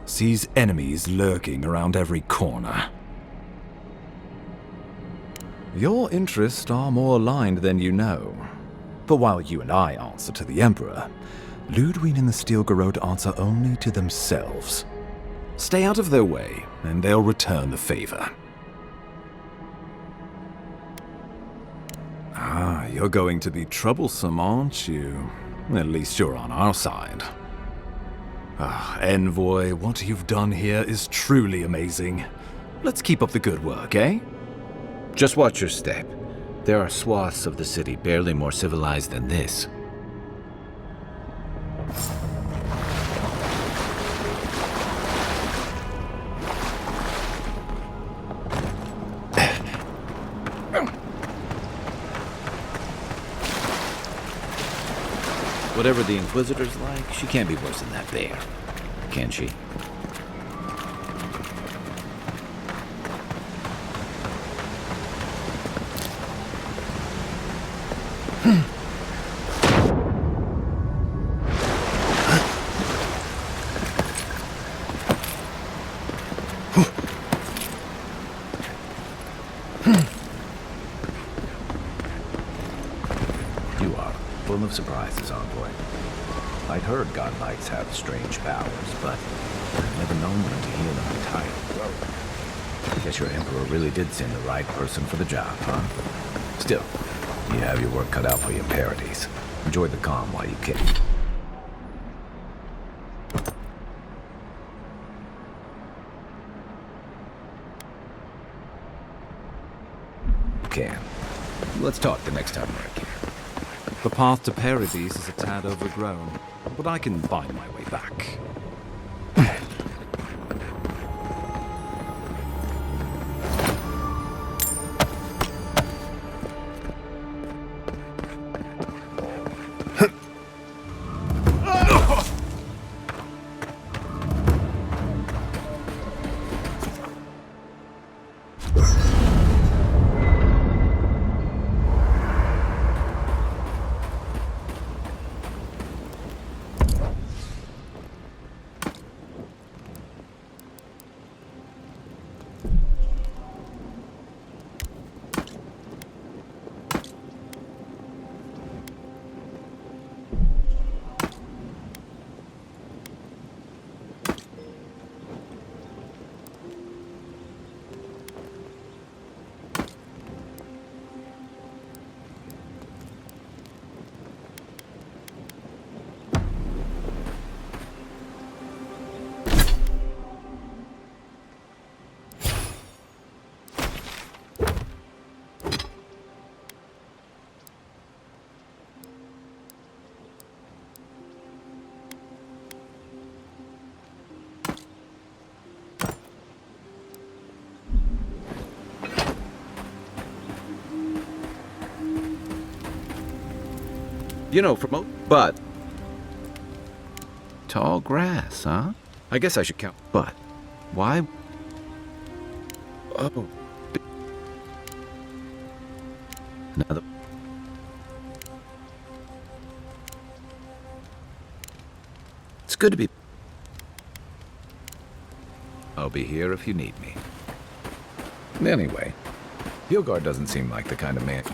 sees enemies lurking around every corner. Your interests are more aligned than you know. But while you and I answer to the Emperor, Ludwine and the Steel Garrote answer only to themselves. Stay out of their way, and they'll return the favor. Ah, you're going to be troublesome, aren't you? At least you're on our side. Ah, Envoy, what you've done here is truly amazing. Let's keep up the good work, eh? Just watch your step. There are swaths of the city barely more civilized than this. Whatever the Inquisitor's like, she can't be worse than that bear. Can she? You are full of surprises, Envoy. I'd heard godlights have strange powers, but I've never known them to heal an entire grove. I guess your Emperor really did send the right person for the job, huh? Still, You have your work cut out for you in Paradis. Enjoy the calm while you can. Let's talk the next time we're here. The path to Paradis is a tad overgrown, but I can find my way back. You know, but... Tall grass, huh? I guess I should count. But, why... Oh... Another... It's good to be... I'll be here if you need me. Anyway, Hilgard doesn't seem like the kind of man...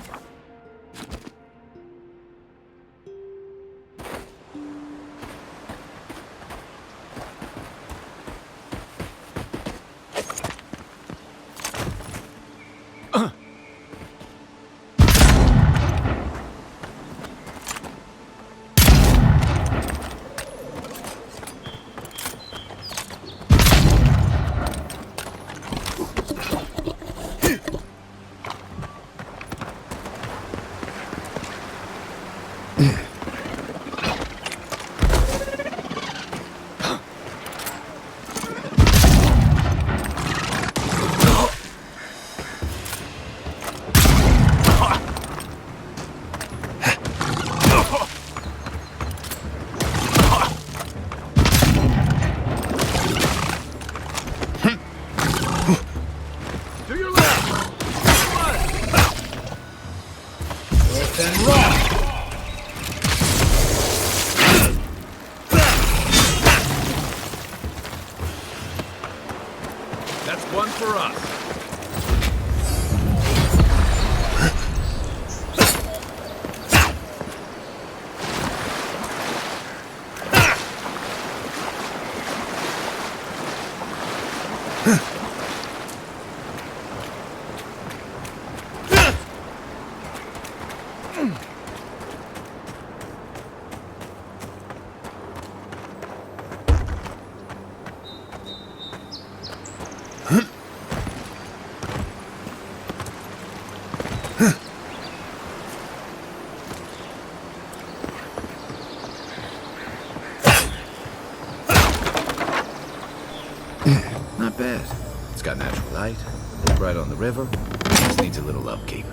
Not bad. It's got natural light, right on the river, just needs a little upkeep.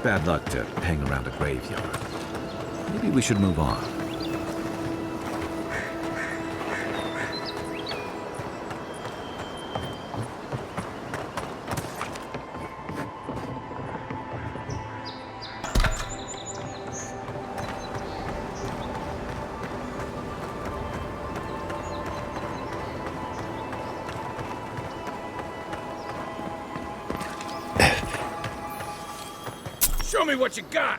bad luck to hang around a graveyard. Maybe we should move on. Show me what you got!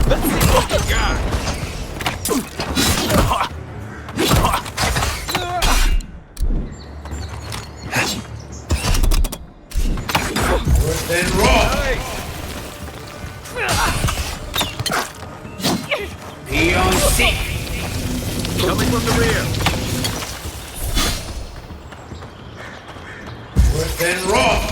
Let's see what you got! Worse than raw. Beyond sick. Coming from the rear. Worse than raw.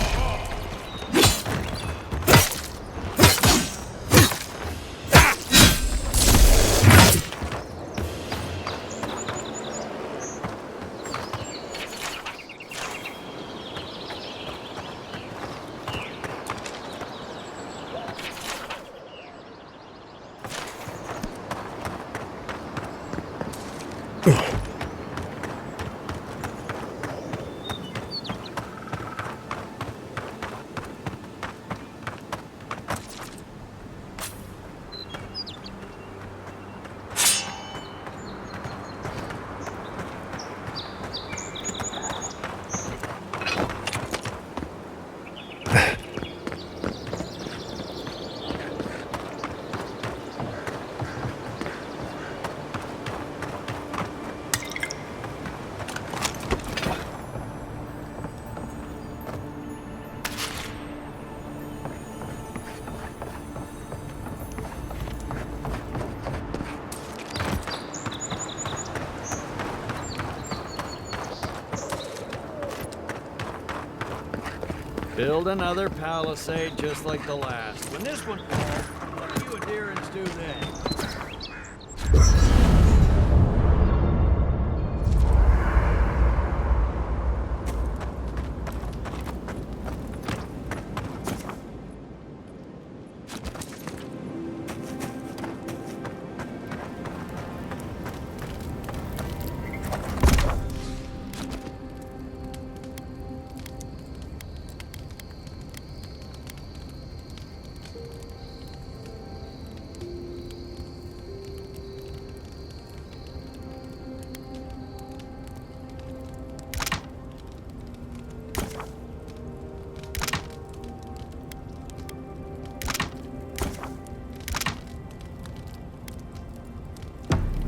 Build another palisade just like the last. When this one falls, what do you adherents do then?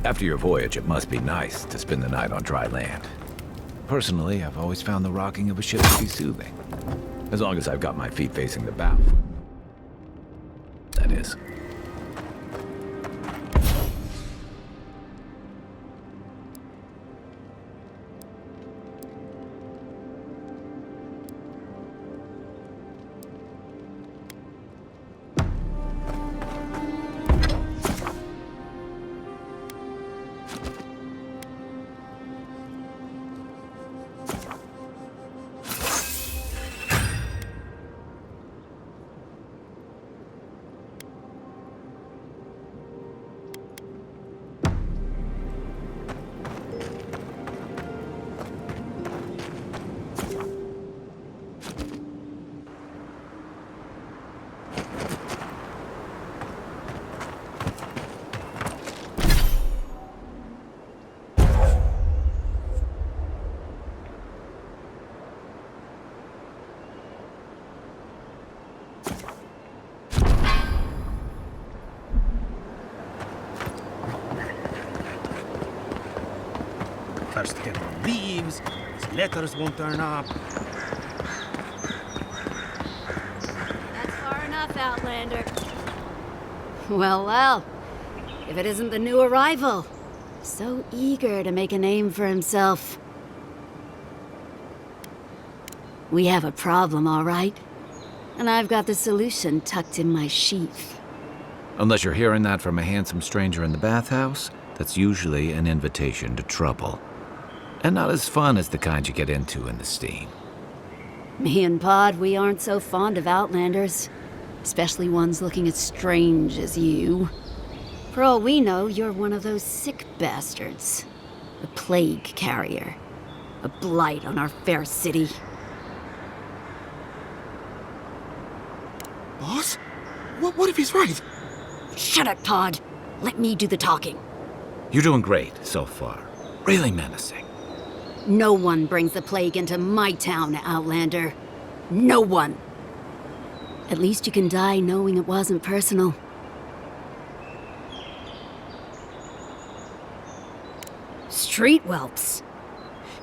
After your voyage, it must be nice to spend the night on dry land. Personally, I've always found the rocking of a ship to be soothing. As long as I've got my feet facing the bow. That is. First Herald leaves, his letters won't turn up. That's far enough, Outlander. Well, well. If it isn't the new arrival. So eager to make a name for himself. We have a problem, all right? And I've got the solution tucked in my sheath. Unless you're hearing that from a handsome stranger in the bathhouse, that's usually an invitation to trouble. And not as fun as the kind you get into in the steam. Me and Pod, we aren't so fond of Outlanders. Especially ones looking as strange as you. For all we know, you're one of those sick bastards. A plague carrier. A blight on our fair city. Boss? What if he's right? Shut up, Pod. Let me do the talking. You're doing great so far. Really menacing. No one brings the plague into my town, Outlander. No one. At least you can die knowing it wasn't personal. Street whelps.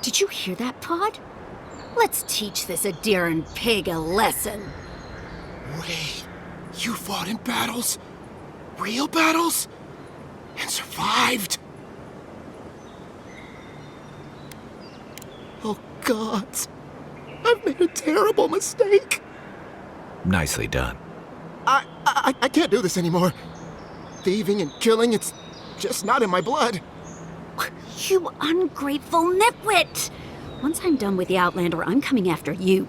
Did you hear that, Pod? Let's teach this Adiran pig a lesson. Wait, you fought in battles? Real battles? And survived? Oh, God. I've made a terrible mistake. Nicely done. I can't do this anymore. Thieving and killing, it's just not in my blood. You ungrateful nitwit! Once I'm done with the Outlander, I'm coming after you.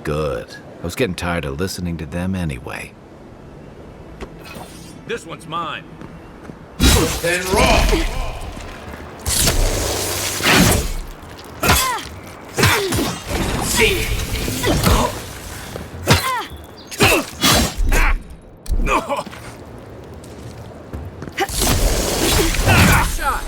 Good. I was getting tired of listening to them anyway. This one's mine. Then rock! See! Shot!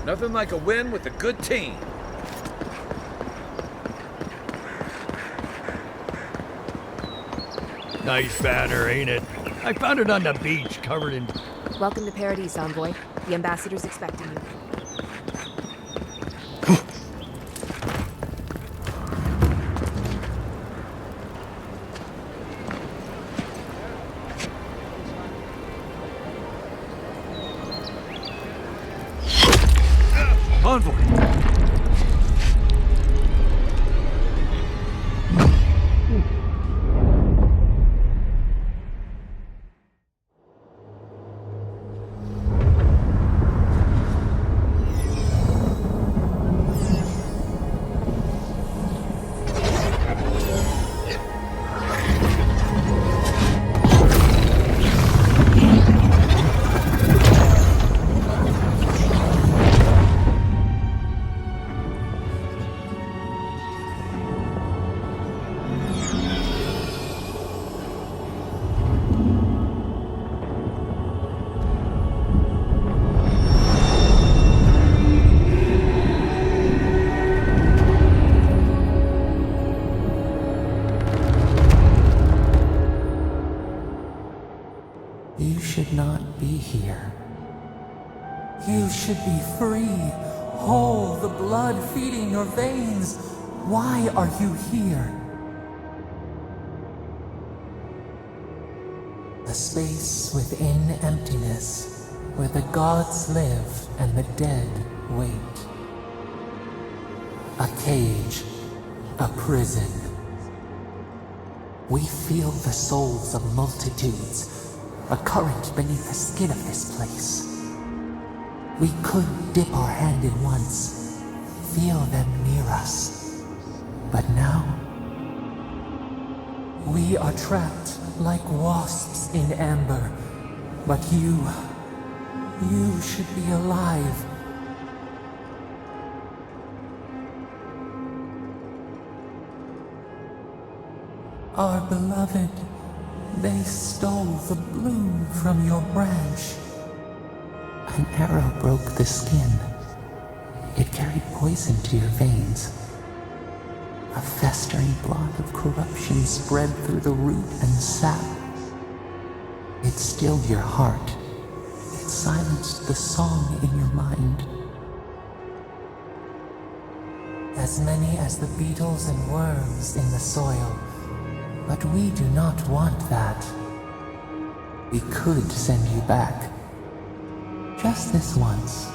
Nothing like a win with a good team. Nice banner, ain't it? I found it on the beach, covered in... Welcome to Paradis, Envoy. The ambassador's expecting you. Envoy! You should not be here. You should be free, whole, the blood feeding your veins. Why are you here? A space within emptiness, where the gods live and the dead wait. A cage, a prison. We feel the souls of multitudes, a current beneath the skin of this place. We could dip our hand in once, feel them near us. But now, we are trapped like wasps in amber. But you should be alive. Our beloved, they stole the bloom from your branch. An arrow broke the skin. It carried poison to your veins. A festering blot of corruption spread through the root and sap. It stilled your heart. It silenced the song in your mind. As many as the beetles and worms in the soil. But we do not want that. We could send you back. Just this once.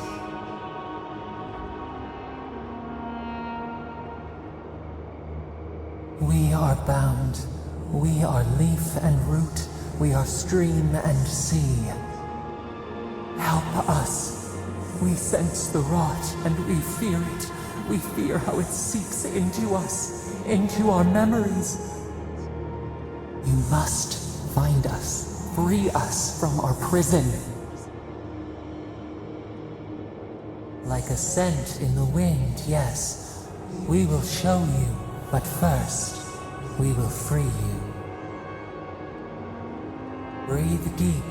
We are bound. We are leaf and root. We are stream and sea. Help us. We sense the rot and we fear it. We fear how it seeps into us, into our memories. You must find us, free us from our prison. Like a scent in the wind, yes. We will show you, but first, we will free you. Breathe deep.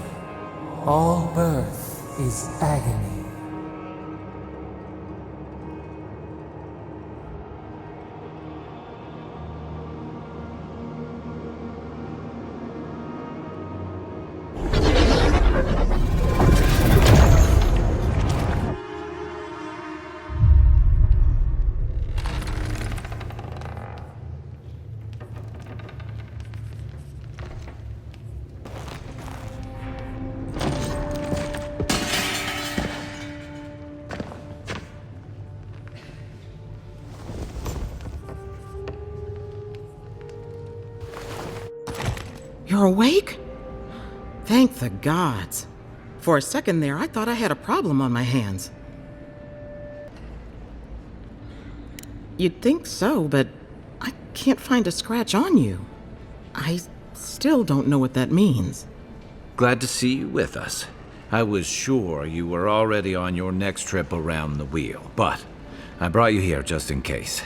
All birth is agony. You're awake? Thank the gods. For a second there, I thought I had a problem on my hands. You'd think so, but I can't find a scratch on you. I still don't know what that means. Glad to see you with us. I was sure you were already on your next trip around the wheel, but I brought you here just in case.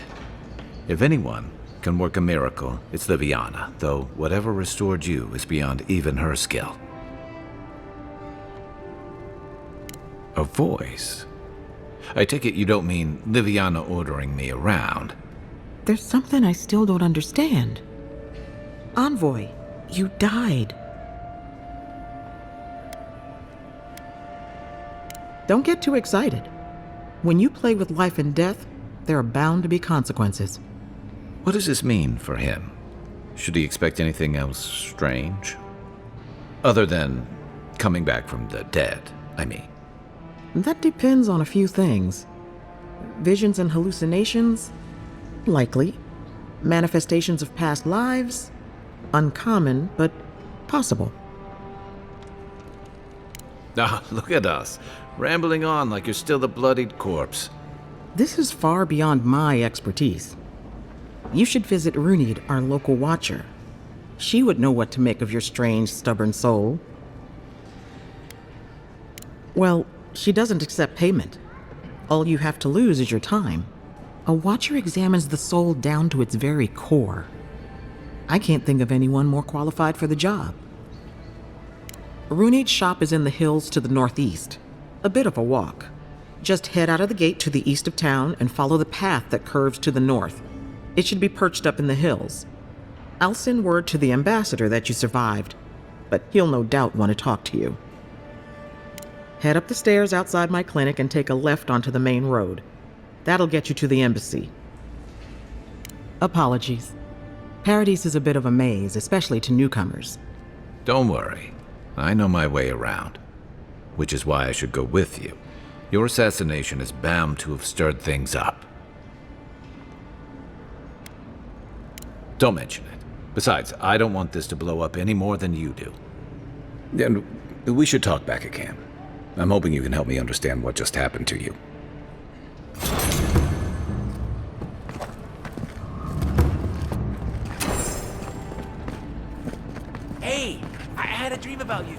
If anyone can work a miracle, it's Liviana, though whatever restored you is beyond even her skill. A voice? I take it you don't mean Liviana ordering me around. There's something I still don't understand. Envoy, you died. Don't get too excited. When you play with life and death, there are bound to be consequences. What does this mean for him? Should he expect anything else strange? Other than coming back from the dead, I mean. That depends on a few things. Visions and hallucinations? Likely. Manifestations of past lives? Uncommon, but possible. Ah, look at us, rambling on like you're still the bloodied corpse. This is far beyond my expertise. You should visit Runid, our local watcher. She would know what to make of your strange, stubborn soul. Well, she doesn't accept payment. All you have to lose is your time. A watcher examines the soul down to its very core. I can't think of anyone more qualified for the job. Runid's shop is in the hills to the northeast. A bit of a walk. Just head out of the gate to the east of town and follow the path that curves to the north. It should be perched up in the hills. I'll send word to the ambassador that you survived, but he'll no doubt want to talk to you. Head up the stairs outside my clinic and take a left onto the main road. That'll get you to the embassy. Apologies. Paradis is a bit of a maze, especially to newcomers. Don't worry. I know my way around. Which is why I should go with you. Your assassination is bound to have stirred things up. Don't mention it. Besides, I don't want this to blow up any more than you do. And we should talk back again. I'm hoping you can help me understand what just happened to you. Hey, I had a dream about you.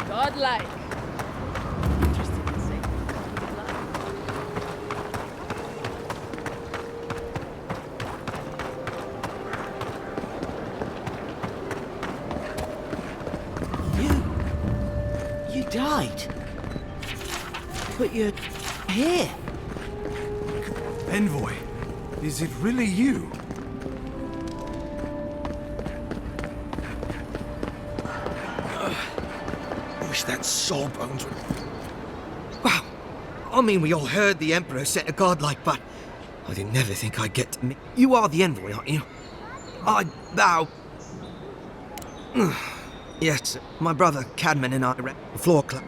Godlike. You put you here? Envoy, is it really you? I wish that sawbones would... Wow. I mean, we all heard the Emperor set a godlike, but I didn't never think I'd get to meet... You are the envoy, aren't you? I bow. Yes, my brother Cadman and I ran the floor club.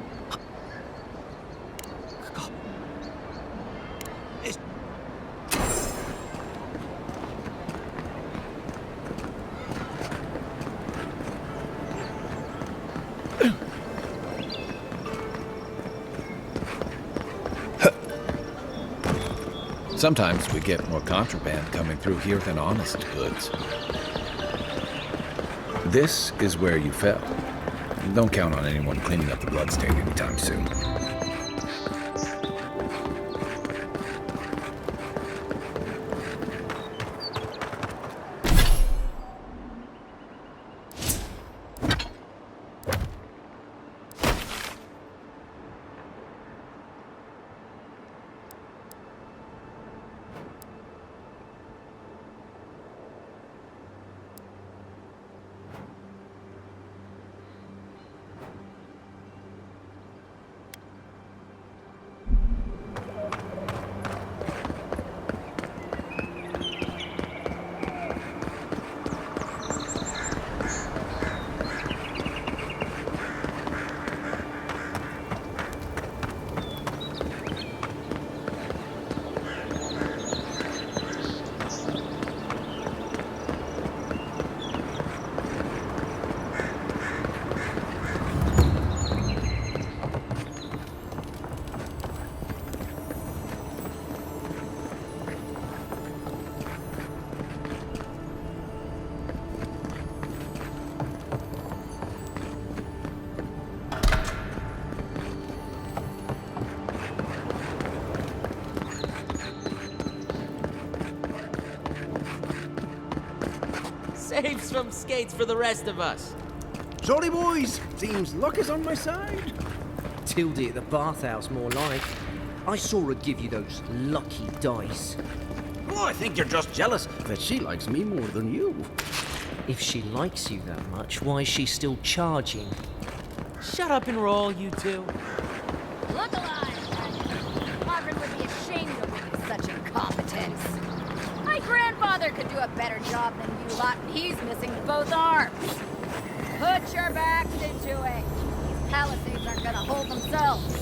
Sometimes we get more contraband coming through here than honest goods. This is where you fell. Don't count on anyone cleaning up the bloodstain anytime soon. Saves from skates for the rest of us. Sorry, boys. Seems luck is on my side. Tildy at the bathhouse, more like. I saw her give you those lucky dice. Oh, I think you're just jealous that she likes me more than you. If she likes you that much, why is she still charging? Shut up and roll, you two. Look alive, Magran would be ashamed of me with such incompetence. My grandfather could do a better job than you lot, and he's missing both arms. Put your backs into it. These palisades aren't gonna hold themselves.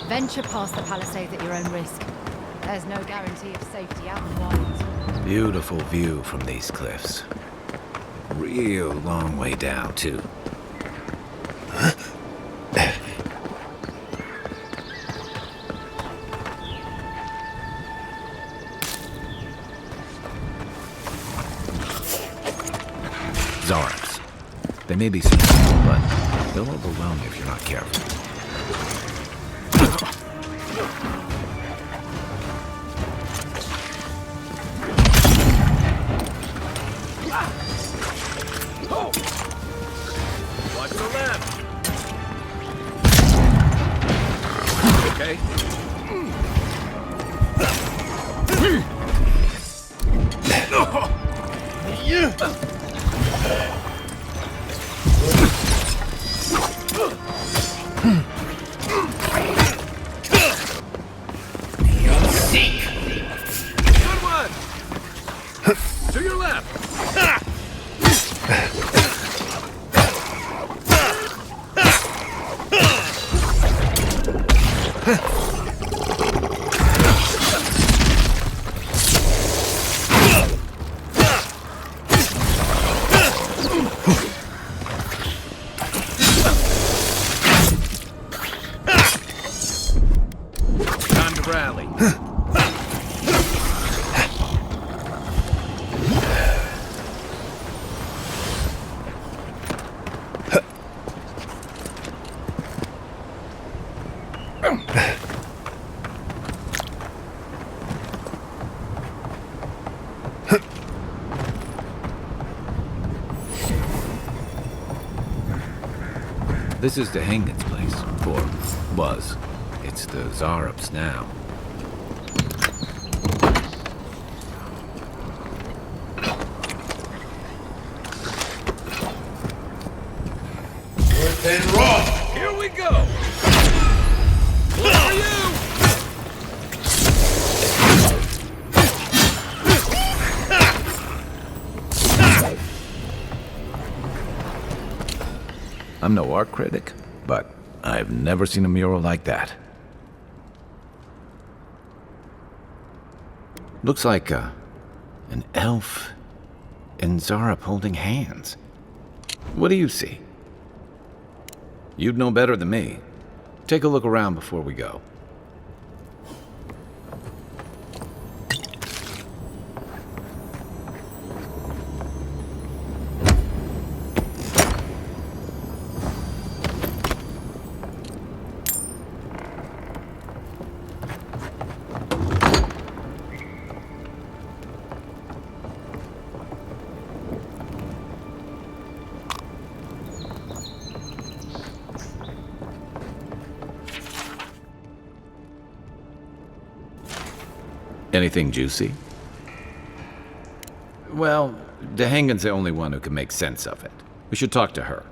Venture past the palisades at your own risk. There's no guarantee of safety out in the wild. Beautiful view from these cliffs. Real long way down, too. Xaurips. They may be small, but they'll overwhelm you if you're not careful. Watch the left. Okay. Time to rally. This is the Hangin's place, or was. It's the Xaurips now. Then roll! Here we go! Look for you! I'm no art critic, but I've never seen a mural like that. Looks like an elf and Xaurup holding hands. What do you see? You'd know better than me. Take a look around before we go. Anything juicy? Well, the Hangin's the only one who can make sense of it. We should talk to her.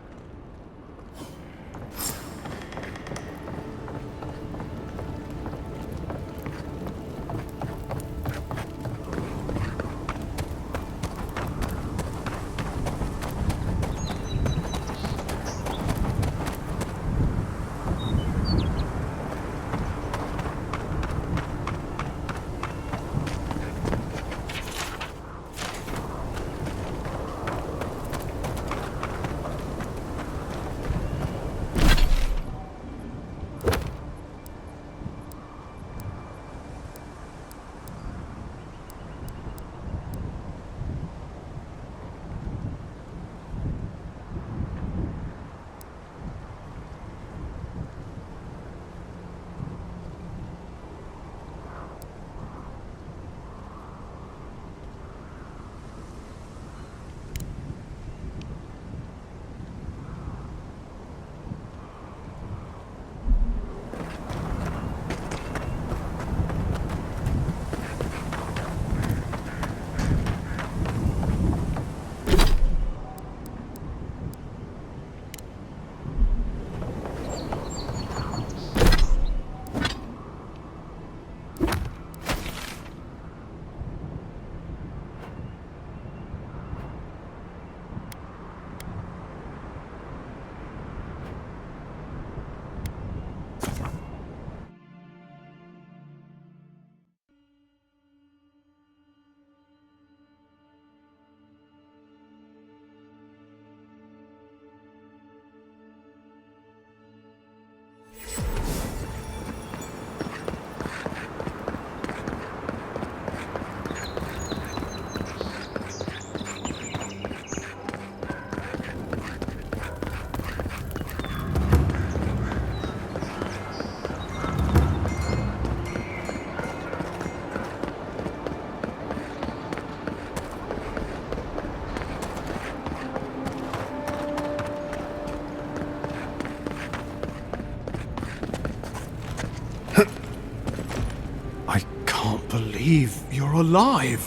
You're alive!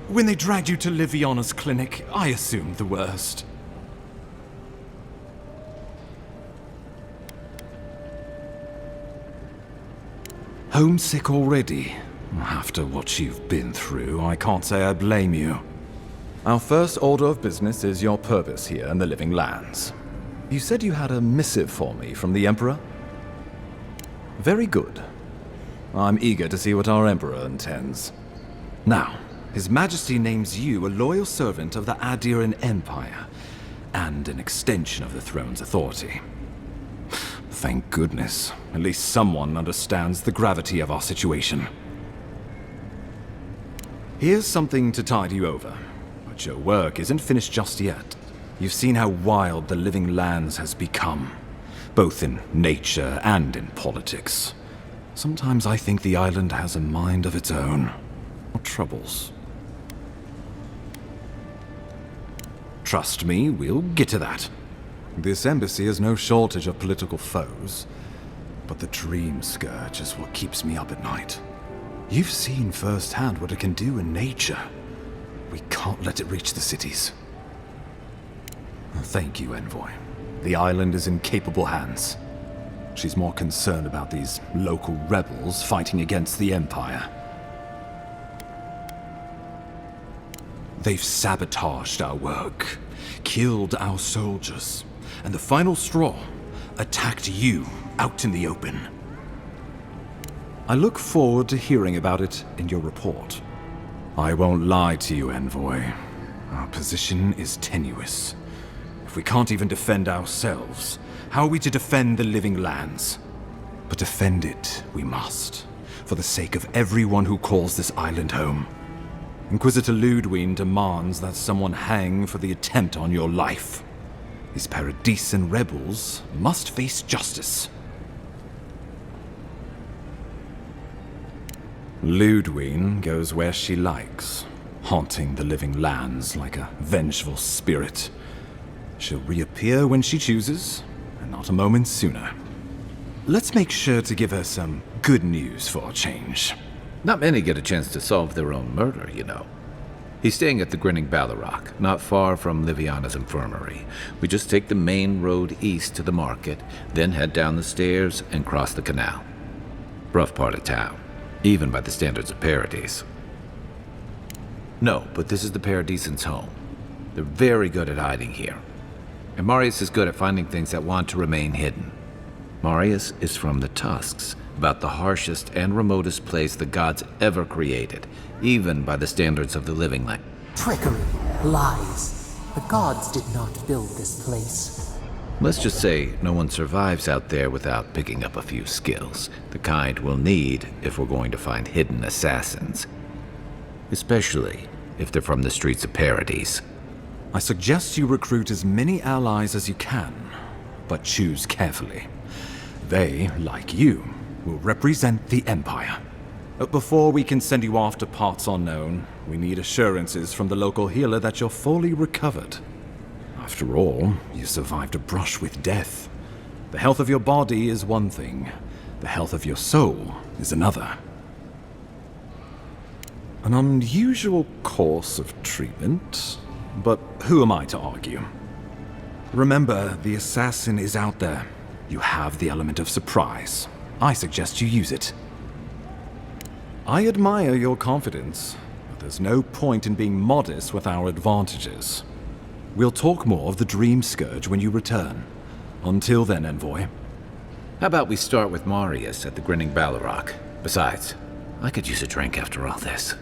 When they dragged you to Liviana's clinic, I assumed the worst. Homesick already? After what you've been through, I can't say I blame you. Our first order of business is your purpose here in the Living Lands. You said you had a missive for me from the Emperor? Very good. I'm eager to see what our Emperor intends. Now, His Majesty names you a loyal servant of the Adiran Empire, and an extension of the throne's authority. Thank goodness. At least someone understands the gravity of our situation. Here's something to tide you over. But your work isn't finished just yet. You've seen how wild the Living Lands has become, both in nature and in politics. Sometimes I think the island has a mind of its own. Or troubles. Trust me, we'll get to that. This embassy has no shortage of political foes, but the dream scourge is what keeps me up at night. You've seen firsthand what it can do in nature. We can't let it reach the cities. Thank you, Envoy. The island is in capable hands. She's more concerned about these local rebels fighting against the Empire. They've sabotaged our work, killed our soldiers, and the final straw, attacked you out in the open. I look forward to hearing about it in your report. I won't lie to you, Envoy. Our position is tenuous. If we can't even defend ourselves, how are we to defend the Living Lands? But defend it we must, for the sake of everyone who calls this island home. Inquisitor Ludwig demands that someone hang for the attempt on your life. These Paradisan rebels must face justice. Ludwig goes where she likes, haunting the Living Lands like a vengeful spirit. She'll reappear when she chooses, and not a moment sooner. Let's make sure to give her some good news for a change. Not many get a chance to solve their own murder, you know. He's staying at the Grinning Ballarrock, not far from Liviana's infirmary. We just take the main road east to the market, then head down the stairs and cross the canal. Rough part of town, even by the standards of Paradis. No, but this is the Paradisans' home. They're very good at hiding here. And Marius is good at finding things that want to remain hidden. Marius is from the Tusks, about the harshest and remotest place the gods ever created, even by the standards of the Living Land. Trickery, lies. The gods did not build this place. Let's just say no one survives out there without picking up a few skills, the kind we'll need if we're going to find hidden assassins. Especially if they're from the streets of Paradis. I suggest you recruit as many allies as you can, but choose carefully. They, like you, will represent the Empire. But before we can send you off to parts unknown, we need assurances from the local healer that you're fully recovered. After all, you survived a brush with death. The health of your body is one thing, the health of your soul is another. An unusual course of treatment, but who am I to argue? Remember, the assassin is out there. You have the element of surprise. I suggest you use it. I admire your confidence, but there's no point in being modest with our advantages. We'll talk more of the Dream Scourge when you return. Until then, Envoy. How about we start with Marius at the Grinning Ballarrock? Besides, I could use a drink after all this.